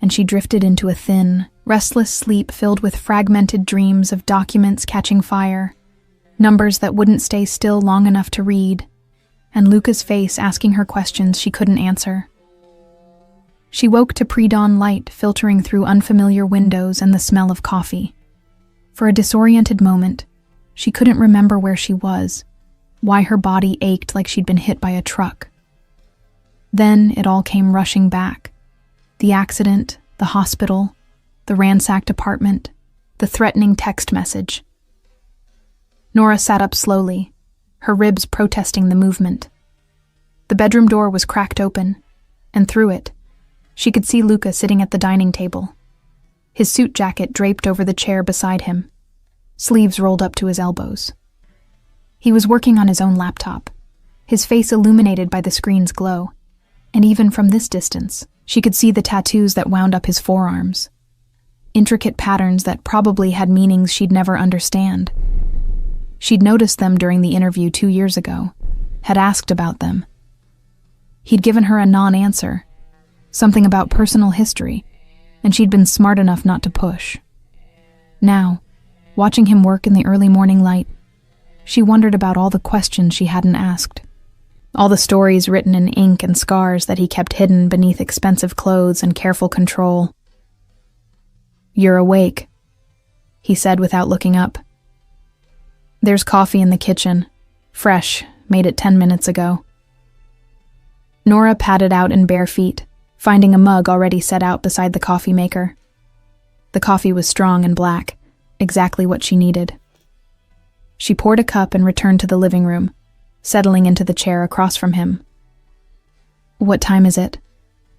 and she drifted into a thin, restless sleep filled with fragmented dreams of documents catching fire, numbers that wouldn't stay still long enough to read, and Luca's face asking her questions she couldn't answer. She woke to pre-dawn light filtering through unfamiliar windows and the smell of coffee. For a disoriented moment, she couldn't remember where she was, why her body ached like she'd been hit by a truck. Then it all came rushing back. The accident, the hospital, the ransacked apartment, the threatening text message. Nora sat up slowly, her ribs protesting the movement. The bedroom door was cracked open, and through it, she could see Luca sitting at the dining table, his suit jacket draped over the chair beside him, sleeves rolled up to his elbows. He was working on his own laptop, his face illuminated by the screen's glow, and even from this distance, she could see the tattoos that wound up his forearms, intricate patterns that probably had meanings she'd never understand. She'd noticed them during the interview 2 years ago, had asked about them. He'd given her a non-answer, something about personal history, and she'd been smart enough not to push. Now, watching him work in the early morning light, she wondered about all the questions she hadn't asked, all the stories written in ink and scars that he kept hidden beneath expensive clothes and careful control. "You're awake," he said without looking up. "There's coffee in the kitchen. Fresh, made it 10 minutes ago." Nora padded out in bare feet, finding a mug already set out beside the coffee maker. The coffee was strong and black, exactly what she needed. She poured a cup and returned to the living room, settling into the chair across from him. "What time is it?"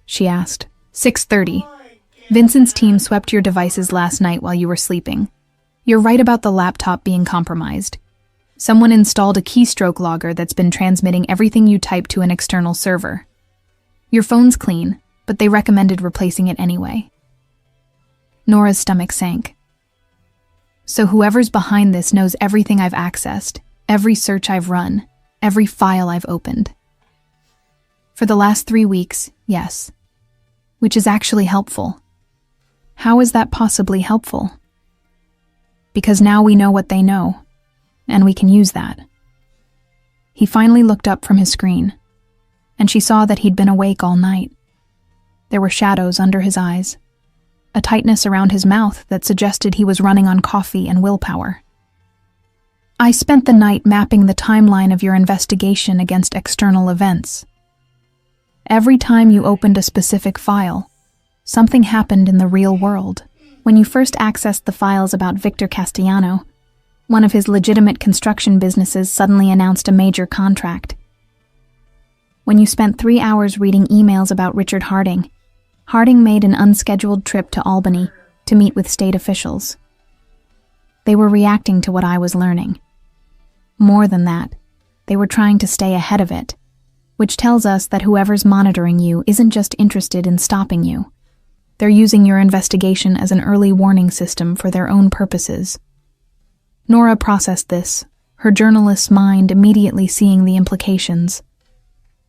she asked. 6:30. Vincent's team swept your devices last night while you were sleeping. You're right about the laptop being compromised. Someone installed a keystroke logger that's been transmitting everything you type to an external server. Your phone's clean, but they recommended replacing it anyway. Nora's stomach sank. So whoever's behind this knows everything I've accessed, every search I've run, Every file I've opened. For the last 3 weeks, yes. Which is actually helpful. How is that possibly helpful? Because now we know what they know, and we can use that. He finally looked up from his screen, and she saw that he'd been awake all night. There were shadows under his eyes, a tightness around his mouth that suggested he was running on coffee and willpower. I spent the night mapping the timeline of your investigation against external events. Every time you opened a specific file, something happened in the real world. When you first accessed the files about Victor Castellano, one of his legitimate construction businesses suddenly announced a major contract. When you spent 3 hours reading emails about Richard Harding, Harding made an unscheduled trip to Albany to meet with state officials. They were reacting to what I was learning. More than that, they were trying to stay ahead of it, which tells us that whoever's monitoring you isn't just interested in stopping you. They're using your investigation as an early warning system for their own purposes. Nora processed this, her journalist's mind immediately seeing the implications.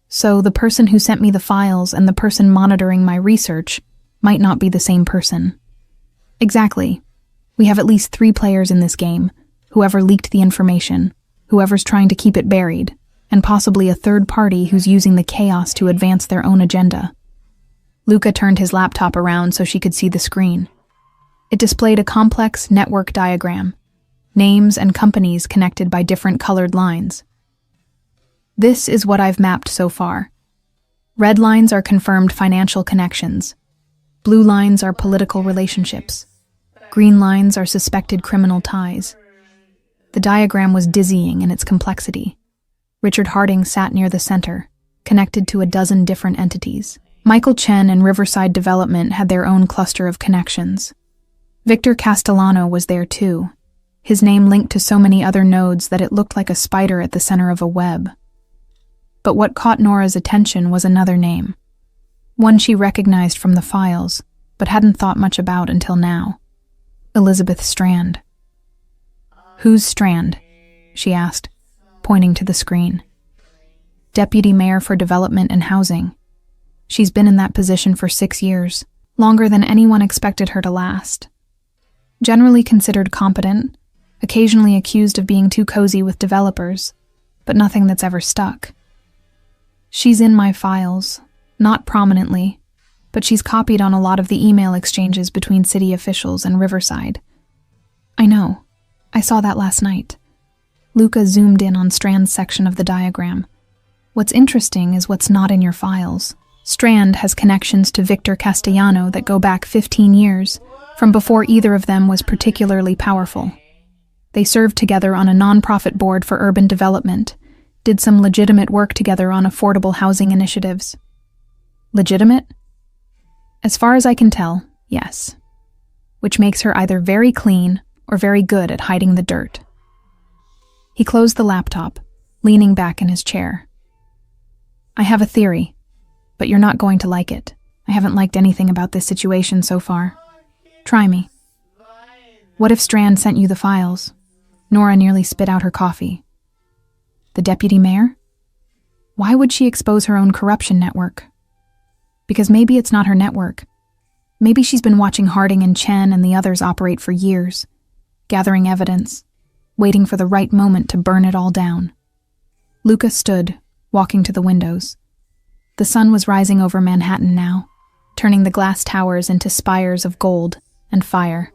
So the person who sent me the files and the person monitoring my research might not be the same person. Exactly. We have at least 3 players in this game, whoever leaked the information, whoever's trying to keep it buried, and possibly a third party who's using the chaos to advance their own agenda. Luca turned his laptop around so she could see the screen. It displayed a complex network diagram, names and companies connected by different colored lines. This is what I've mapped so far. Red lines are confirmed financial connections. Blue lines are political relationships. Green lines are suspected criminal ties. The diagram was dizzying in its complexity. Richard Harding sat near the center, connected to a dozen different entities. Michael Chen and Riverside Development had their own cluster of connections. Victor Castellano was there too, his name linked to so many other nodes that it looked like a spider at the center of a web. But what caught Nora's attention was another name, one she recognized from the files, but hadn't thought much about until now. Elizabeth Strand. Who's Strand? She asked, pointing to the screen. Deputy Mayor for Development and Housing. She's been in that position for 6 years, longer than anyone expected her to last. Generally considered competent, occasionally accused of being too cozy with developers, but nothing that's ever stuck. She's in my files, not prominently, but she's copied on a lot of the email exchanges between city officials and Riverside. I know. I saw that last night. Luca zoomed in on Strand's section of the diagram. What's interesting is what's not in your files. Strand has connections to Victor Castellano that go back 15 years, from before either of them was particularly powerful. They served together on a nonprofit board for urban development, did some legitimate work together on affordable housing initiatives. Legitimate? As far as I can tell, yes. Which makes her either very clean or very good at hiding the dirt. He closed the laptop, leaning back in his chair. I have a theory, but you're not going to like it. I haven't liked anything about this situation so far. Try me. What if Strand sent you the files? Nora nearly spit out her coffee. The deputy mayor? Why would she expose her own corruption network? Because maybe it's not her network. Maybe she's been watching Harding and Chen and the others operate for years, gathering evidence, waiting for the right moment to burn it all down. Luca stood, walking to the windows. The sun was rising over Manhattan now, turning the glass towers into spires of gold and fire.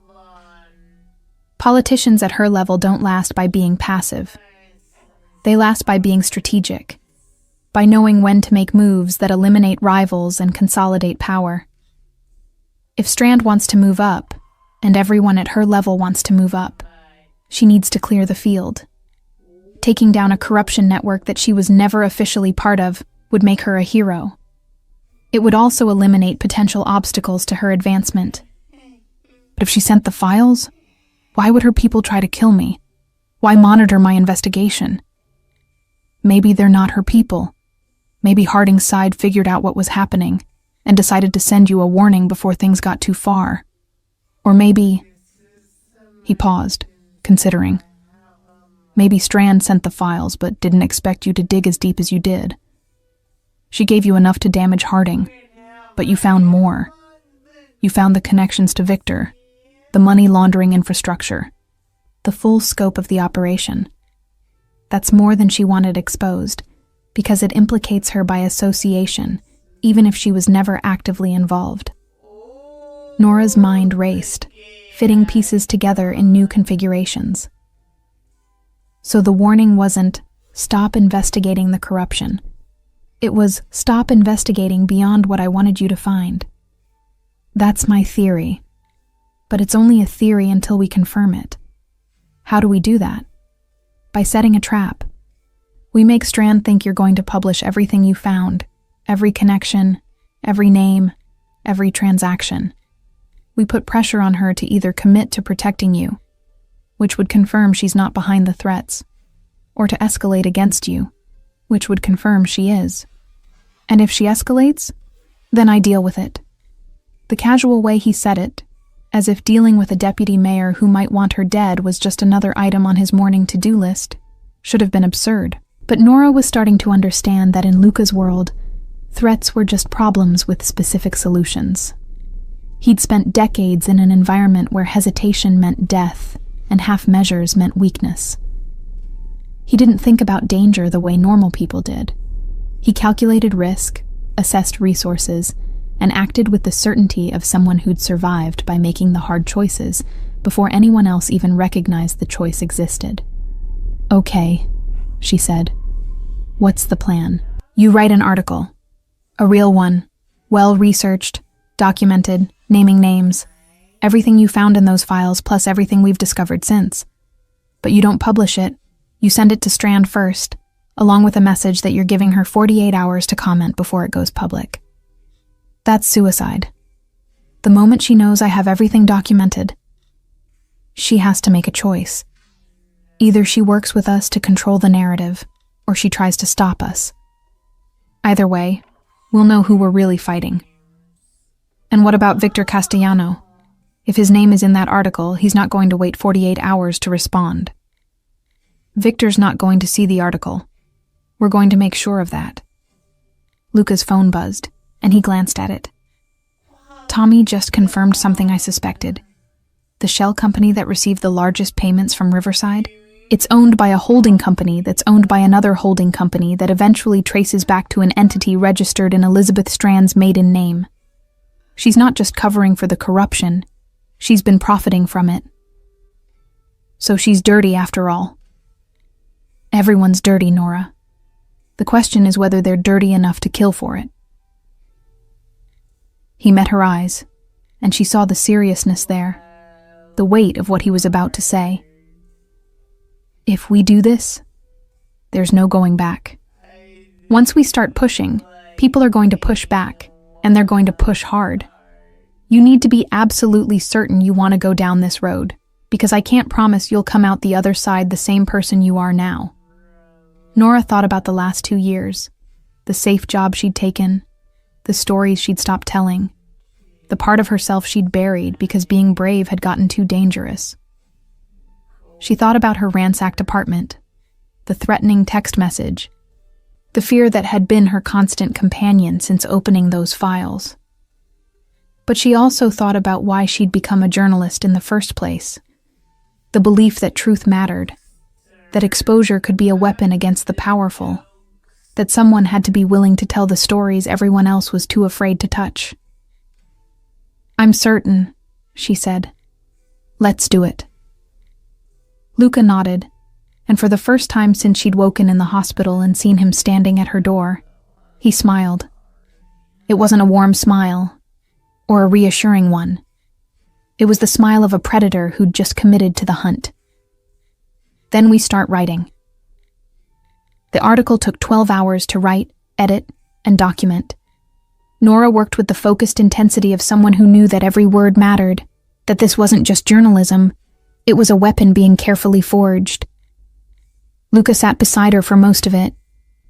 Politicians at her level don't last by being passive. They last by being strategic, by knowing when to make moves that eliminate rivals and consolidate power. If Strand wants to move up, and everyone at her level wants to move up, she needs to clear the field. Taking down a corruption network that she was never officially part of would make her a hero. It would also eliminate potential obstacles to her advancement. But if she sent the files, why would her people try to kill me? Why monitor my investigation? Maybe they're not her people. Maybe Harding's side figured out what was happening and decided to send you a warning before things got too far. Or maybe... He paused, considering. Maybe Strand sent the files but didn't expect you to dig as deep as you did. She gave you enough to damage Harding, but you found more. You found the connections to Victor, the money laundering infrastructure, the full scope of the operation. That's more than she wanted exposed, because it implicates her by association, even if she was never actively involved. Nora's mind raced, fitting pieces together in new configurations. So the warning wasn't, "Stop investigating the corruption." It was, "Stop investigating beyond what I wanted you to find." That's my theory. But it's only a theory until we confirm it. How do we do that? By setting a trap. We make Strand think you're going to publish everything you found, every connection, every name, every transaction. We put pressure on her to either commit to protecting you, which would confirm she's not behind the threats, or to escalate against you, which would confirm she is. And if she escalates, then I deal with it. The casual way he said it, as if dealing with a deputy mayor who might want her dead was just another item on his morning to-do list, should have been absurd. But Nora was starting to understand that in Luca's world, threats were just problems with specific solutions. He'd spent decades in an environment where hesitation meant death and half measures meant weakness. He didn't think about danger the way normal people did. He calculated risk, assessed resources, and acted with the certainty of someone who'd survived by making the hard choices before anyone else even recognized the choice existed. "Okay," she said. "What's the plan?" "You write an article. A real one. Well-researched, documented, naming names. Everything you found in those files plus everything we've discovered since. But you don't publish it. You send it to Strand first, along with a message that you're giving her 48 hours to comment before it goes public. That's suicide. The moment she knows I have everything documented, she has to make a choice. Either she works with us to control the narrative, or she tries to stop us. Either way, we'll know who we're really fighting." "And what about Victor Castellano? If his name is in that article, he's not going to wait 48 hours to respond." "Victor's not going to see the article. We're going to make sure of that." Luca's phone buzzed, and he glanced at it. Tommy just confirmed something I suspected. The shell company that received the largest payments from Riverside? It's owned by a holding company that's owned by another holding company that eventually traces back to an entity registered in Elizabeth Strand's maiden name. She's not just covering for the corruption, she's been profiting from it. So she's dirty after all. Everyone's dirty, Nora. The question is whether they're dirty enough to kill for it. He met her eyes, and she saw the seriousness there, the weight of what he was about to say. If we do this, there's no going back. Once we start pushing, people are going to push back, and they're going to push hard. You need to be absolutely certain you want to go down this road, because I can't promise you'll come out the other side the same person you are now. Nora thought about the last 2 years, the safe job she'd taken, the stories she'd stopped telling, the part of herself she'd buried because being brave had gotten too dangerous. She thought about her ransacked apartment, the threatening text message, the fear that had been her constant companion since opening those files. But she also thought about why she'd become a journalist in the first place, the belief that truth mattered, that exposure could be a weapon against the powerful, that someone had to be willing to tell the stories everyone else was too afraid to touch. "I'm certain," she said. "Let's do it." Luca nodded, and for the first time since she'd woken in the hospital and seen him standing at her door, he smiled. It wasn't a warm smile, or a reassuring one. It was the smile of a predator who'd just committed to the hunt. Then we start writing. The article took 12 hours to write, edit, and document. Nora worked with the focused intensity of someone who knew that every word mattered, that this wasn't just journalism, it was a weapon being carefully forged. Luca sat beside her for most of it,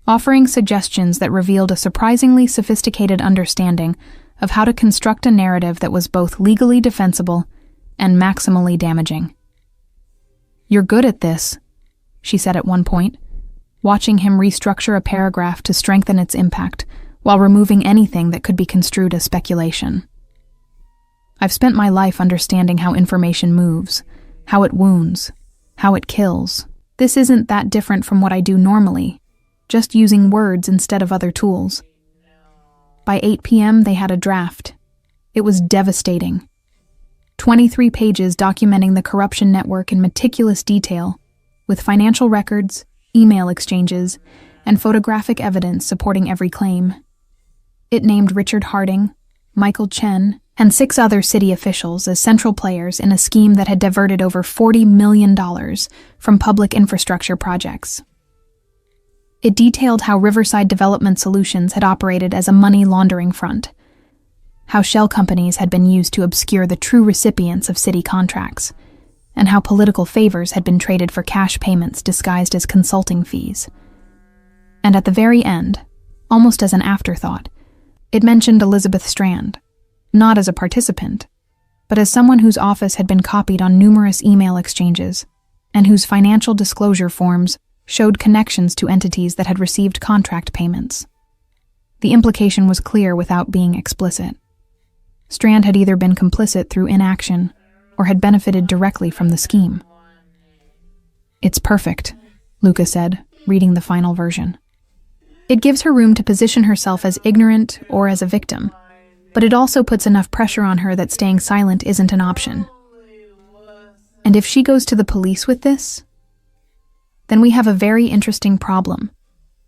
offering suggestions that revealed a surprisingly sophisticated understanding of how to construct a narrative that was both legally defensible and maximally damaging. "You're good at this," she said at one point, watching him restructure a paragraph to strengthen its impact while removing anything that could be construed as speculation. I've spent my life understanding how information moves, how it wounds, how it kills. This isn't that different from what I do normally, just using words instead of other tools. By 8 p.m., they had a draft. It was devastating. 23 pages documenting the corruption network in meticulous detail, with financial records, email exchanges, and photographic evidence supporting every claim. It named Richard Harding, Michael Chen, and 6 other city officials as central players in a scheme that had diverted over $40 million from public infrastructure projects. It detailed how Riverside Development Solutions had operated as a money laundering front, how shell companies had been used to obscure the true recipients of city contracts, and how political favors had been traded for cash payments disguised as consulting fees. And at the very end, almost as an afterthought, it mentioned Elizabeth Strand, not as a participant, but as someone whose office had been copied on numerous email exchanges, and whose financial disclosure forms showed connections to entities that had received contract payments. The implication was clear without being explicit. Strand had either been complicit through inaction or had benefited directly from the scheme. "It's perfect," Luca said, reading the final version. It gives her room to position herself as ignorant or as a victim, but it also puts enough pressure on her that staying silent isn't an option. And if she goes to the police with this, then we have a very interesting problem,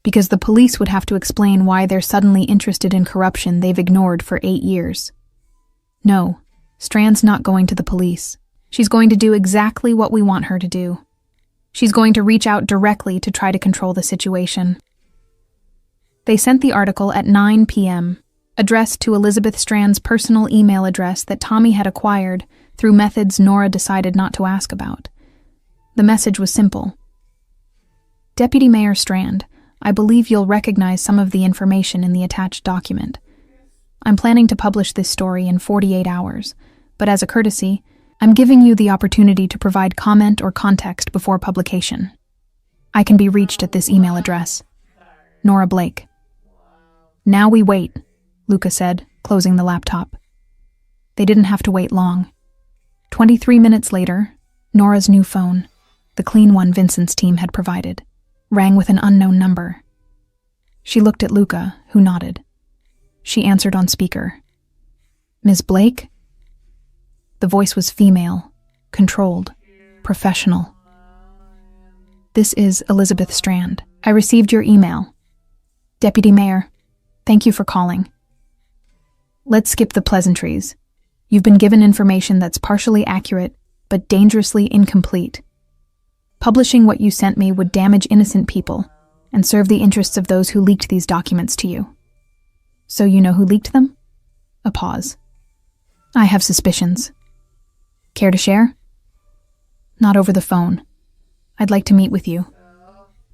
because the police would have to explain why they're suddenly interested in corruption they've ignored for 8 years. No, Strand's not going to the police. She's going to do exactly what we want her to do. She's going to reach out directly to try to control the situation. They sent the article at 9 p.m., addressed to Elizabeth Strand's personal email address that Tommy had acquired through methods Nora decided not to ask about. The message was simple. "Deputy Mayor Strand, I believe you'll recognize some of the information in the attached document. I'm planning to publish this story in 48 hours, but as a courtesy, I'm giving you the opportunity to provide comment or context before publication. I can be reached at this email address. Nora Blake." "Now we wait," Luca said, closing the laptop. They didn't have to wait long. 23 minutes later, Nora's new phone, the clean one Vincent's team had provided, rang with an unknown number. She looked at Luca, who nodded. She answered on speaker. "Ms. Blake?" The voice was female, controlled, professional. "This is Elizabeth Strand. I received your email. Deputy Mayor, thank you for calling. Let's skip the pleasantries. You've been given information that's partially accurate, but dangerously incomplete. Publishing what you sent me would damage innocent people and serve the interests of those who leaked these documents to you. So you know who leaked them?" A pause. "I have suspicions. Care to share?" "Not over the phone. I'd like to meet with you.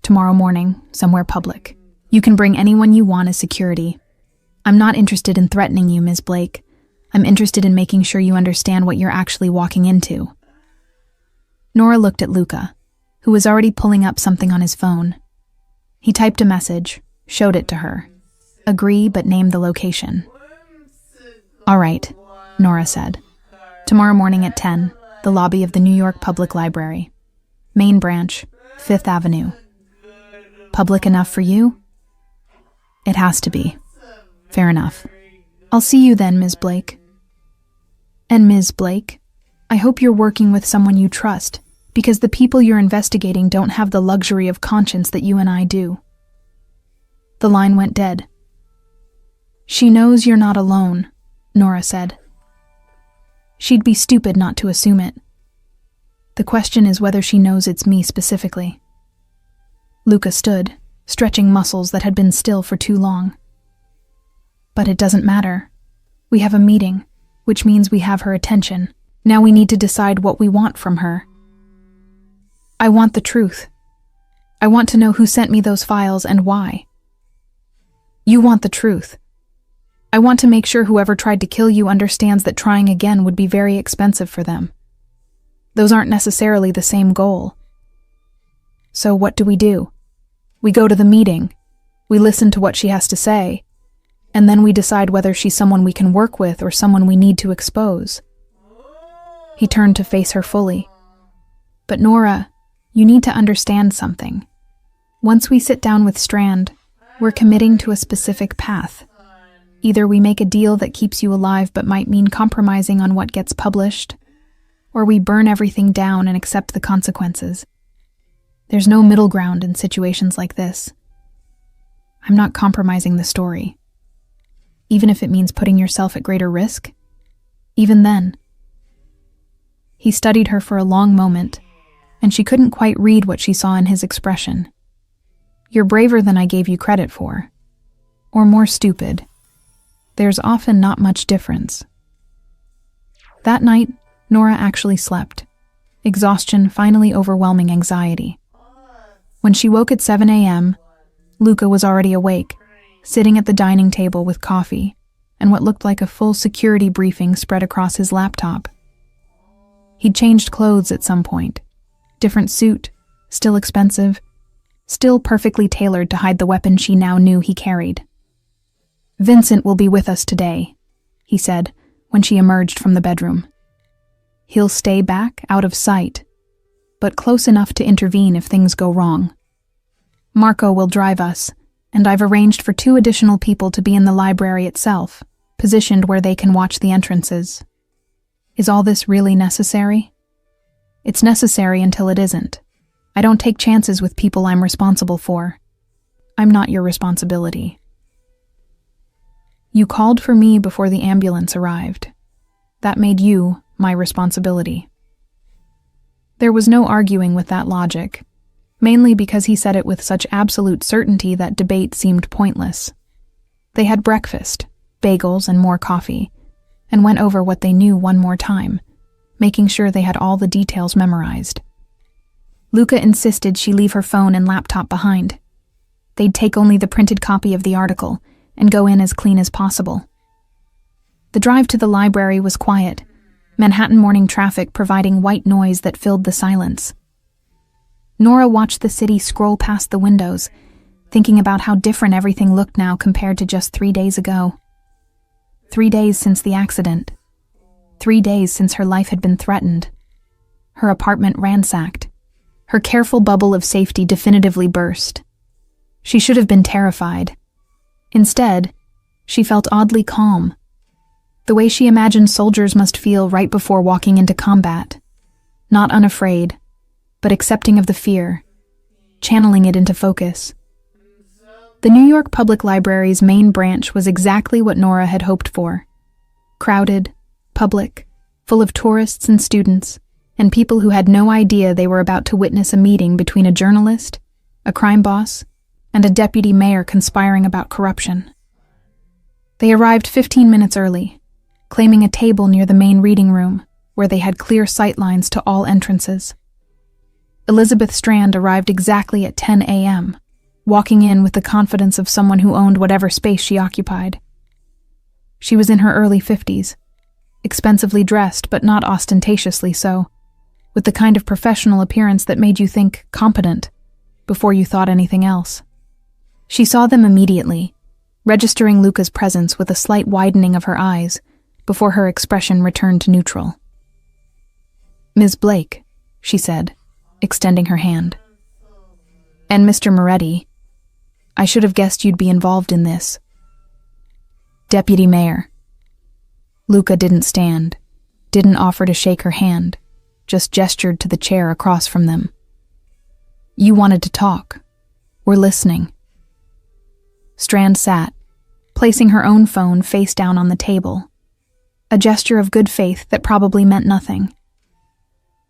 Tomorrow morning, somewhere public. You can bring anyone you want as security. I'm not interested in threatening you, Ms. Blake. I'm interested in making sure you understand what you're actually walking into." Nora looked at Luca, who was already pulling up something on his phone. He typed a message, showed it to her. Agree, but name the location. "All right," Nora said. "Tomorrow morning at 10, the lobby of the New York Public Library. Main branch, 5th Avenue. Public enough for you?" "It has to be." "Fair enough. I'll see you then, Ms. Blake." "And Ms. Blake, I hope you're working with someone you trust, because the people you're investigating don't have the luxury of conscience that you and I do." The line went dead. "She knows you're not alone," Nora said. "She'd be stupid not to assume it. The question is whether she knows it's me specifically." Luca stood, stretching muscles that had been still for too long. "But it doesn't matter. We have a meeting, which means we have her attention. Now we need to decide what we want from her." "I want the truth. I want to know who sent me those files and why." "You want the truth. I want to make sure whoever tried to kill you understands that trying again would be very expensive for them. Those aren't necessarily the same goal." So what do? We go to the meeting, we listen to what she has to say, and then we decide whether she's someone we can work with or someone we need to expose. He turned to face her fully. But Nora, you need to understand something. Once we sit down with Strand, we're committing to a specific path. Either we make a deal that keeps you alive but might mean compromising on what gets published, or we burn everything down and accept the consequences. There's no middle ground in situations like this. I'm not compromising the story. Even if it means putting yourself at greater risk, even then. He studied her for a long moment, and she couldn't quite read what she saw in his expression. You're braver than I gave you credit for. Or more stupid. There's often not much difference. That night, Nora actually slept. Exhaustion finally overwhelming anxiety. When she woke at 7 a.m., Luca was already awake, sitting at the dining table with coffee, and what looked like a full security briefing spread across his laptop. He'd changed clothes at some point. Different suit, still expensive, still perfectly tailored to hide the weapon she now knew he carried. "Vincent will be with us today," he said when she emerged from the bedroom. "He'll stay back, out of sight, but close enough to intervene if things go wrong. Marco will drive us, and I've arranged for 2 additional people to be in the library itself, positioned where they can watch the entrances. Is all this really necessary? It's necessary until it isn't. I don't take chances with people I'm responsible for. I'm not your responsibility. You called for me before the ambulance arrived. That made you my responsibility." There was no arguing with that logic, mainly because he said it with such absolute certainty that debate seemed pointless. They had breakfast, bagels and more coffee, and went over what they knew one more time, making sure they had all the details memorized. Luca insisted she leave her phone and laptop behind. They'd take only the printed copy of the article and go in as clean as possible. The drive to the library was quiet, Manhattan morning traffic providing white noise that filled the silence. Nora watched the city scroll past the windows, thinking about how different everything looked now compared to just 3 days ago. 3 days since the accident. 3 days since her life had been threatened. Her apartment ransacked. Her careful bubble of safety definitively burst. She should have been terrified. Instead, she felt oddly calm. The way she imagined soldiers must feel right before walking into combat. Not unafraid, but accepting of the fear, channeling it into focus. The New York Public Library's main branch was exactly what Nora had hoped for. Crowded, public, full of tourists and students, and people who had no idea they were about to witness a meeting between a journalist, a crime boss, and a deputy mayor conspiring about corruption. They arrived 15 minutes early, claiming a table near the main reading room, where they had clear sightlines to all entrances. Elizabeth Strand arrived exactly at 10 a.m., walking in with the confidence of someone who owned whatever space she occupied. She was in her early 50s, expensively dressed but not ostentatiously so, with the kind of professional appearance that made you think competent before you thought anything else. She saw them immediately, registering Luca's presence with a slight widening of her eyes before her expression returned to neutral. "Ms. Blake," she said, extending her hand. "And Mr. Moretti, I should have guessed you'd be involved in this." "Deputy Mayor." Luca didn't stand, didn't offer to shake her hand, just gestured to the chair across from them. "You wanted to talk. We're listening." Strand sat, placing her own phone face down on the table, a gesture of good faith that probably meant nothing.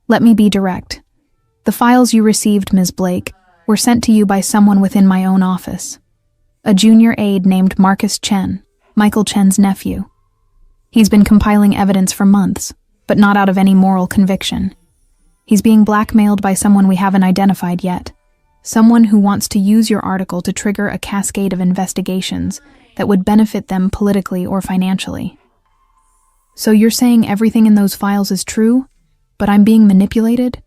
"Let me be direct. The files you received, Ms. Blake, were sent to you by someone within my own office. A junior aide named Marcus Chen, Michael Chen's nephew. He's been compiling evidence for months, but not out of any moral conviction. He's being blackmailed by someone we haven't identified yet. Someone who wants to use your article to trigger a cascade of investigations that would benefit them politically or financially. So you're saying everything in those files is true, but I'm being manipulated?"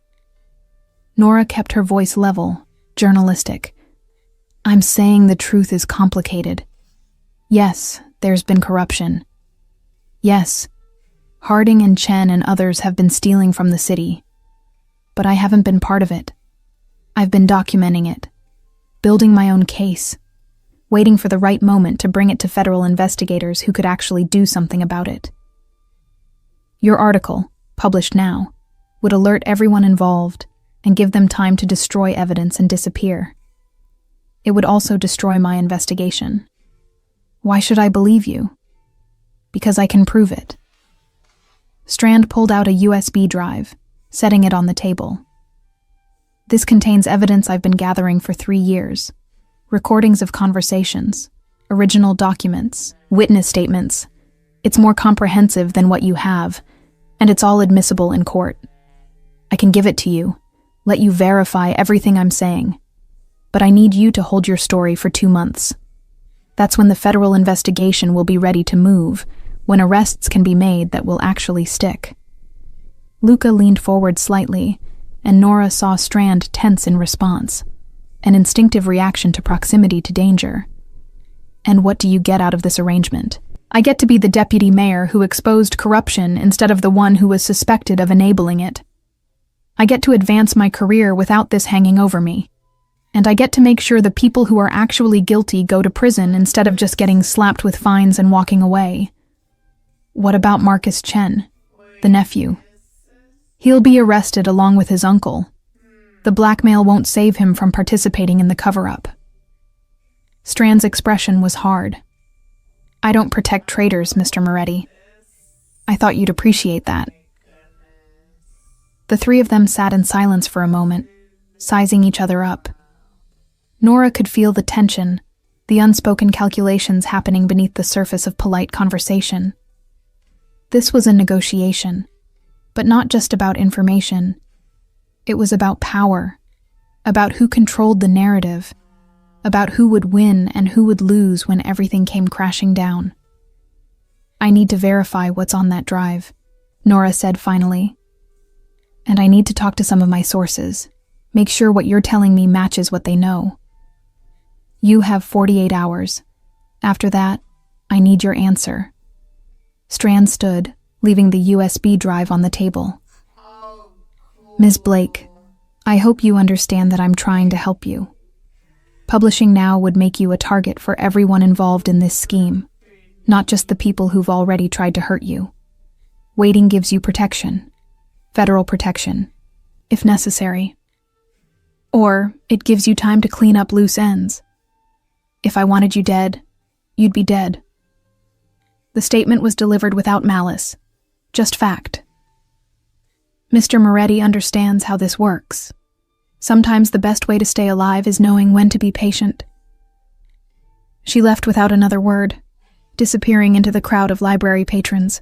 Nora kept her voice level, journalistic. I'm saying the truth is complicated. Yes, there's been corruption. Yes, Harding and Chen and others have been stealing from the city. But I haven't been part of it. I've been documenting it, building my own case, waiting for the right moment to bring it to federal investigators who could actually do something about it. Your article, published now, would alert everyone involved and give them time to destroy evidence and disappear. It would also destroy my investigation. Why should I believe you? Because I can prove it. Strand pulled out a USB drive, setting it on the table. This contains evidence I've been gathering for 3 years. Recordings of conversations, original documents, witness statements. It's more comprehensive than what you have, and it's all admissible in court. I can give it to you, let you verify everything I'm saying. But I need you to hold your story for 2 months. That's when the federal investigation will be ready to move, when arrests can be made that will actually stick. Luca leaned forward slightly, and Nora saw Strand tense in response, an instinctive reaction to proximity to danger. And what do you get out of this arrangement? I get to be the deputy mayor who exposed corruption instead of the one who was suspected of enabling it. I get to advance my career without this hanging over me. And I get to make sure the people who are actually guilty go to prison instead of just getting slapped with fines and walking away. What about Marcus Chen, the nephew? He'll be arrested along with his uncle. The blackmail won't save him from participating in the cover-up. Strand's expression was hard. I don't protect traitors, Mr. Moretti. I thought you'd appreciate that. The three of them sat in silence for a moment, sizing each other up. Nora could feel the tension, the unspoken calculations happening beneath the surface of polite conversation. This was a negotiation, but not just about information. It was about power, about who controlled the narrative, about who would win and who would lose when everything came crashing down. I need to verify what's on that drive, Nora said finally. And I need to talk to some of my sources, make sure what you're telling me matches what they know. You have 48 hours. After that, I need your answer. Strand stood, leaving the USB drive on the table. Ms. Blake, I hope you understand that I'm trying to help you. Publishing now would make you a target for everyone involved in this scheme, not just the people who've already tried to hurt you. Waiting gives you protection, federal protection, if necessary. Or it gives you time to clean up loose ends. If I wanted you dead, you'd be dead. The statement was delivered without malice, just fact. Mr. Moretti understands how this works. Sometimes the best way to stay alive is knowing when to be patient. She left without another word, disappearing into the crowd of library patrons.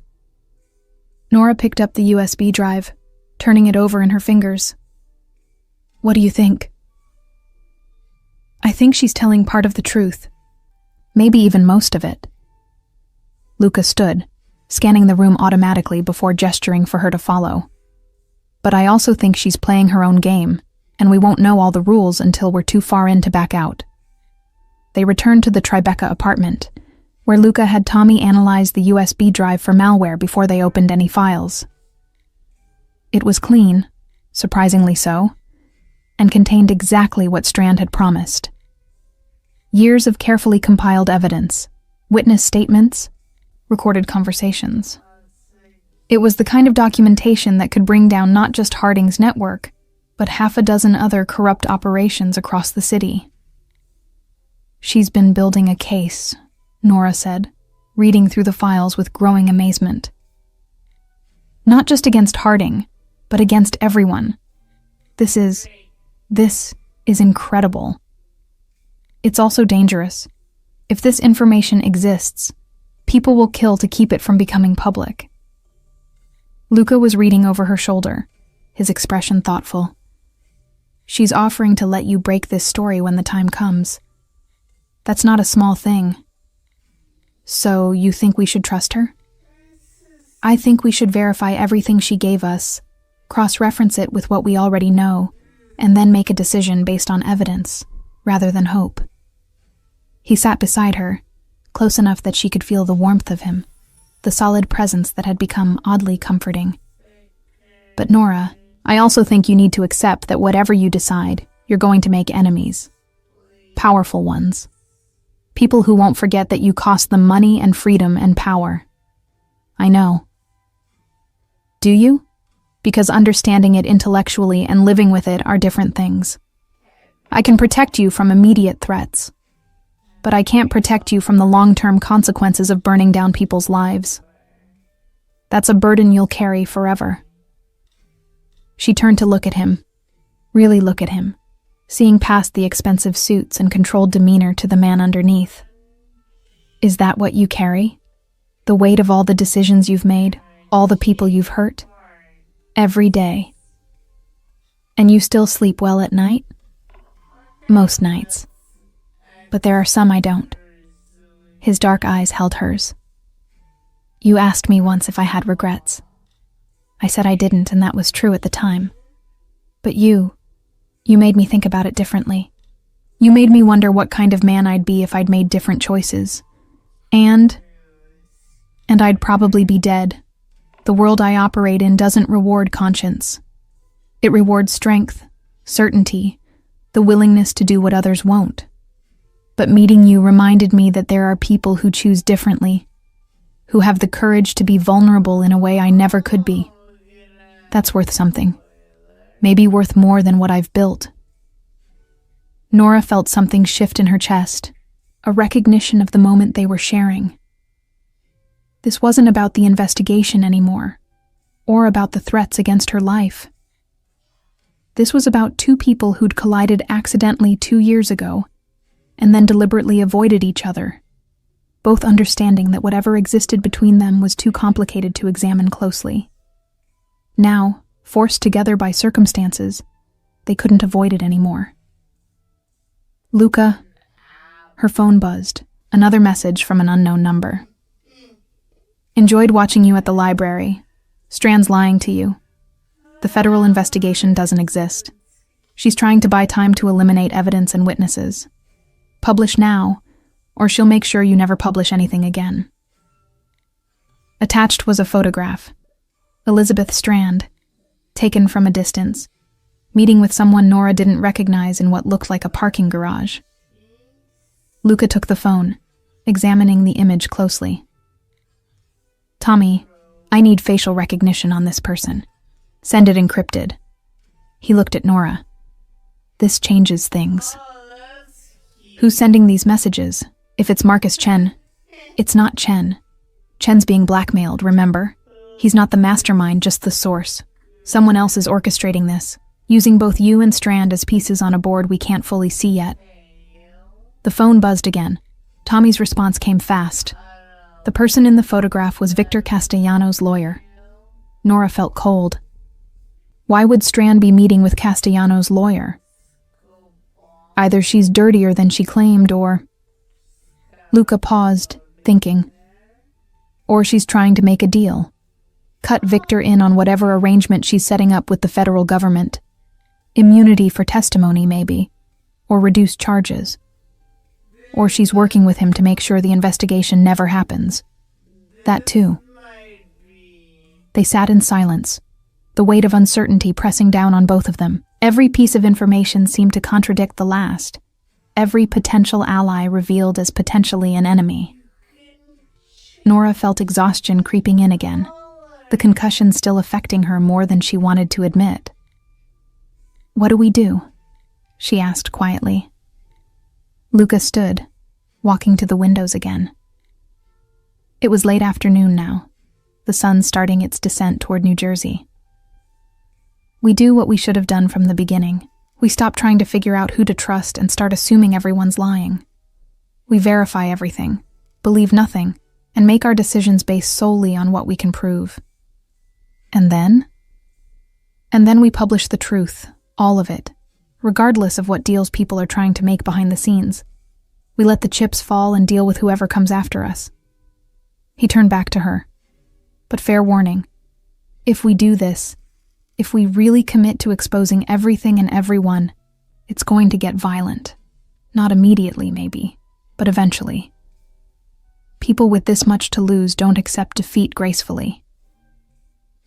Nora picked up the USB drive, turning it over in her fingers. What do you think? I think she's telling part of the truth. Maybe even most of it. Luca stood, scanning the room automatically before gesturing for her to follow. But I also think she's playing her own game, and we won't know all the rules until we're too far in to back out. They returned to the Tribeca apartment, where Luca had Tommy analyze the USB drive for malware before they opened any files. It was clean, surprisingly so, and contained exactly what Strand had promised. Years of carefully compiled evidence, witness statements, recorded conversations. It was the kind of documentation that could bring down not just Harding's network, but 6 other corrupt operations across the city. She's been building a case, Nora said, reading through the files with growing amazement. Not just against Harding, but against everyone. This is incredible. It's also dangerous. If this information exists, people will kill to keep it from becoming public. Luca was reading over her shoulder, his expression thoughtful. She's offering to let you break this story when the time comes. That's not a small thing. So you think we should trust her? I think we should verify everything she gave us, cross-reference it with what we already know, and then make a decision based on evidence rather than hope. He sat beside her, close enough that she could feel the warmth of him, the solid presence that had become oddly comforting. But Nora, I also think you need to accept that whatever you decide, you're going to make enemies. Powerful ones. People who won't forget that you cost them money and freedom and power. I know. Do you? Because understanding it intellectually and living with it are different things. I can protect you from immediate threats, but I can't protect you from the long-term consequences of burning down people's lives. That's a burden you'll carry forever. She turned to look at him, really look at him, seeing past the expensive suits and controlled demeanor to the man underneath. Is that what you carry? The weight of all the decisions you've made, all the people you've hurt? Every day. And you still sleep well at night? Most nights. But there are some I don't. His dark eyes held hers. You asked me once if I had regrets. I said I didn't, and that was true at the time. But you made me think about it differently. You made me wonder what kind of man I'd be if I'd made different choices. And I'd probably be dead. The world I operate in doesn't reward conscience. It rewards strength, certainty, the willingness to do what others won't. But meeting you reminded me that there are people who choose differently, who have the courage to be vulnerable in a way I never could be. That's worth something. Maybe worth more than what I've built. Nora felt something shift in her chest, a recognition of the moment they were sharing. This wasn't about the investigation anymore, or about the threats against her life. This was about two people who'd collided accidentally 2 years ago, and then deliberately avoided each other, both understanding that whatever existed between them was too complicated to examine closely. Now, forced together by circumstances, they couldn't avoid it anymore. Luca, her phone buzzed, another message from an unknown number. Enjoyed watching you at the library. Strand's lying to you. The federal investigation doesn't exist. She's trying to buy time to eliminate evidence and witnesses. Publish now, or she'll make sure you never publish anything again. Attached was a photograph. Elizabeth Strand, taken from a distance, meeting with someone Nora didn't recognize in what looked like a parking garage. Luca took the phone, examining the image closely. Tommy, I need facial recognition on this person. Send it encrypted. He looked at Nora. This changes things. Who's sending these messages? If it's Marcus Chen, it's not Chen. Chen's being blackmailed, remember? He's not the mastermind, just the source. Someone else is orchestrating this, using both you and Strand as pieces on a board we can't fully see yet. The phone buzzed again. Tommy's response came fast. The person in the photograph was Victor Castellano's lawyer. Nora felt cold. Why would Strand be meeting with Castellano's lawyer? Either she's dirtier than she claimed, or... Luca paused, thinking. Or she's trying to make a deal. Cut Victor in on whatever arrangement she's setting up with the federal government. Immunity for testimony, maybe. Or reduced charges. Or she's working with him to make sure the investigation never happens. That too. They sat in silence, the weight of uncertainty pressing down on both of them. Every piece of information seemed to contradict the last. Every potential ally revealed as potentially an enemy. Nora felt exhaustion creeping in again, the concussion still affecting her more than she wanted to admit. What do we do? She asked quietly. Luca stood, walking to the windows again. It was late afternoon now, the sun starting its descent toward New Jersey. We do what we should have done from the beginning. We stop trying to figure out who to trust and start assuming everyone's lying. We verify everything, believe nothing, and make our decisions based solely on what we can prove. And then we publish the truth, all of it, regardless of what deals people are trying to make behind the scenes. We let the chips fall and deal with whoever comes after us. He turned back to her. But fair warning, if we do this, If we really commit to exposing everything and everyone, it's going to get violent. Not immediately, maybe, but eventually. People with this much to lose don't accept defeat gracefully.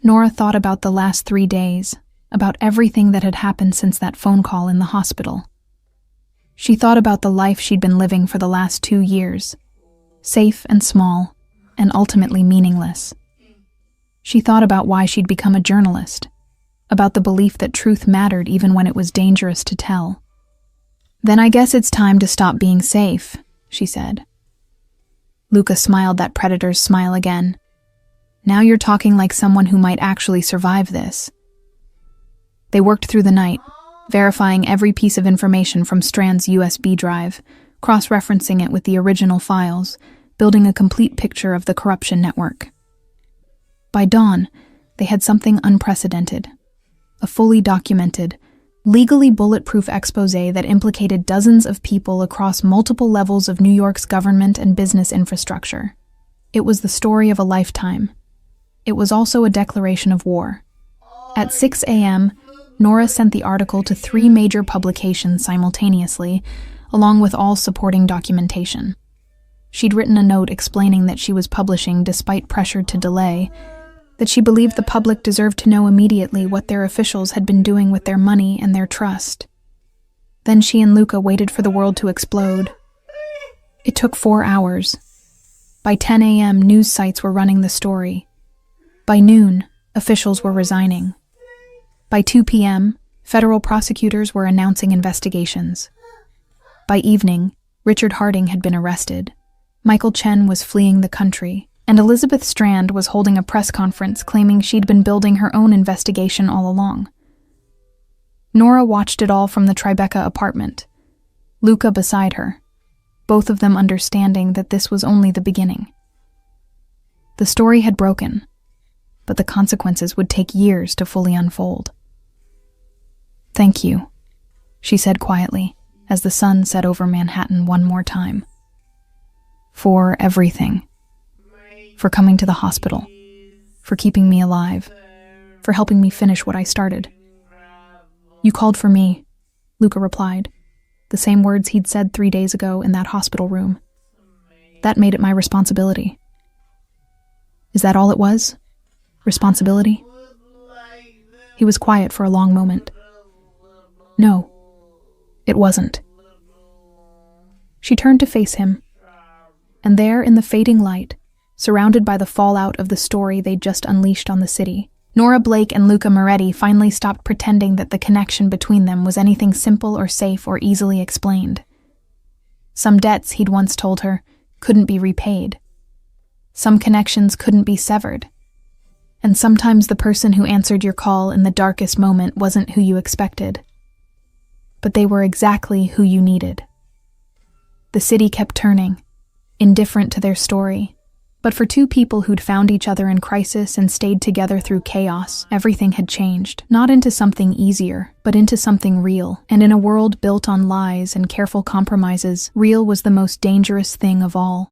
Nora thought about the last 3 days, about everything that had happened since that phone call in the hospital. She thought about the life she'd been living for the last 2 years, safe and small, and ultimately meaningless. She thought about why she'd become a journalist, about the belief that truth mattered even when it was dangerous to tell. "Then I guess it's time to stop being safe," she said. Luca smiled that predator's smile again. "Now you're talking like someone who might actually survive this." They worked through the night, verifying every piece of information from Strand's USB drive, cross-referencing it with the original files, building a complete picture of the corruption network. By dawn, they had something unprecedented. A fully documented, legally bulletproof exposé that implicated dozens of people across multiple levels of New York's government and business infrastructure. It was the story of a lifetime. It was also a declaration of war. At 6 a.m., Nora sent the article to 3 major publications simultaneously, along with all supporting documentation. She'd written a note explaining that she was publishing despite pressure to delay, that she believed the public deserved to know immediately what their officials had been doing with their money and their trust. Then she and Luca waited for the world to explode. It took 4 hours. By 10 a.m., news sites were running the story. By noon, officials were resigning. By 2 p.m., federal prosecutors were announcing investigations. By evening, Richard Harding had been arrested. Michael Chen was fleeing the country, and Elizabeth Strand was holding a press conference claiming she'd been building her own investigation all along. Nora watched it all from the Tribeca apartment, Luca beside her, both of them understanding that this was only the beginning. The story had broken, but the consequences would take years to fully unfold. "Thank you," she said quietly, as the sun set over Manhattan one more time. "For everything. For coming to the hospital. For keeping me alive. For helping me finish what I started." "You called for me," Luca replied, the same words he'd said 3 days ago in that hospital room. "That made it my responsibility." "Is that all it was? Responsibility?" He was quiet for a long moment. "No, it wasn't." She turned to face him, and there in the fading light, surrounded by the fallout of the story they'd just unleashed on the city, Nora Blake and Luca Moretti finally stopped pretending that the connection between them was anything simple or safe or easily explained. Some debts, he'd once told her, couldn't be repaid. Some connections couldn't be severed. And sometimes the person who answered your call in the darkest moment wasn't who you expected. But they were exactly who you needed. The city kept turning, indifferent to their story. But for 2 people who'd found each other in crisis and stayed together through chaos, everything had changed. Not into something easier, but into something real. And in a world built on lies and careful compromises, real was the most dangerous thing of all.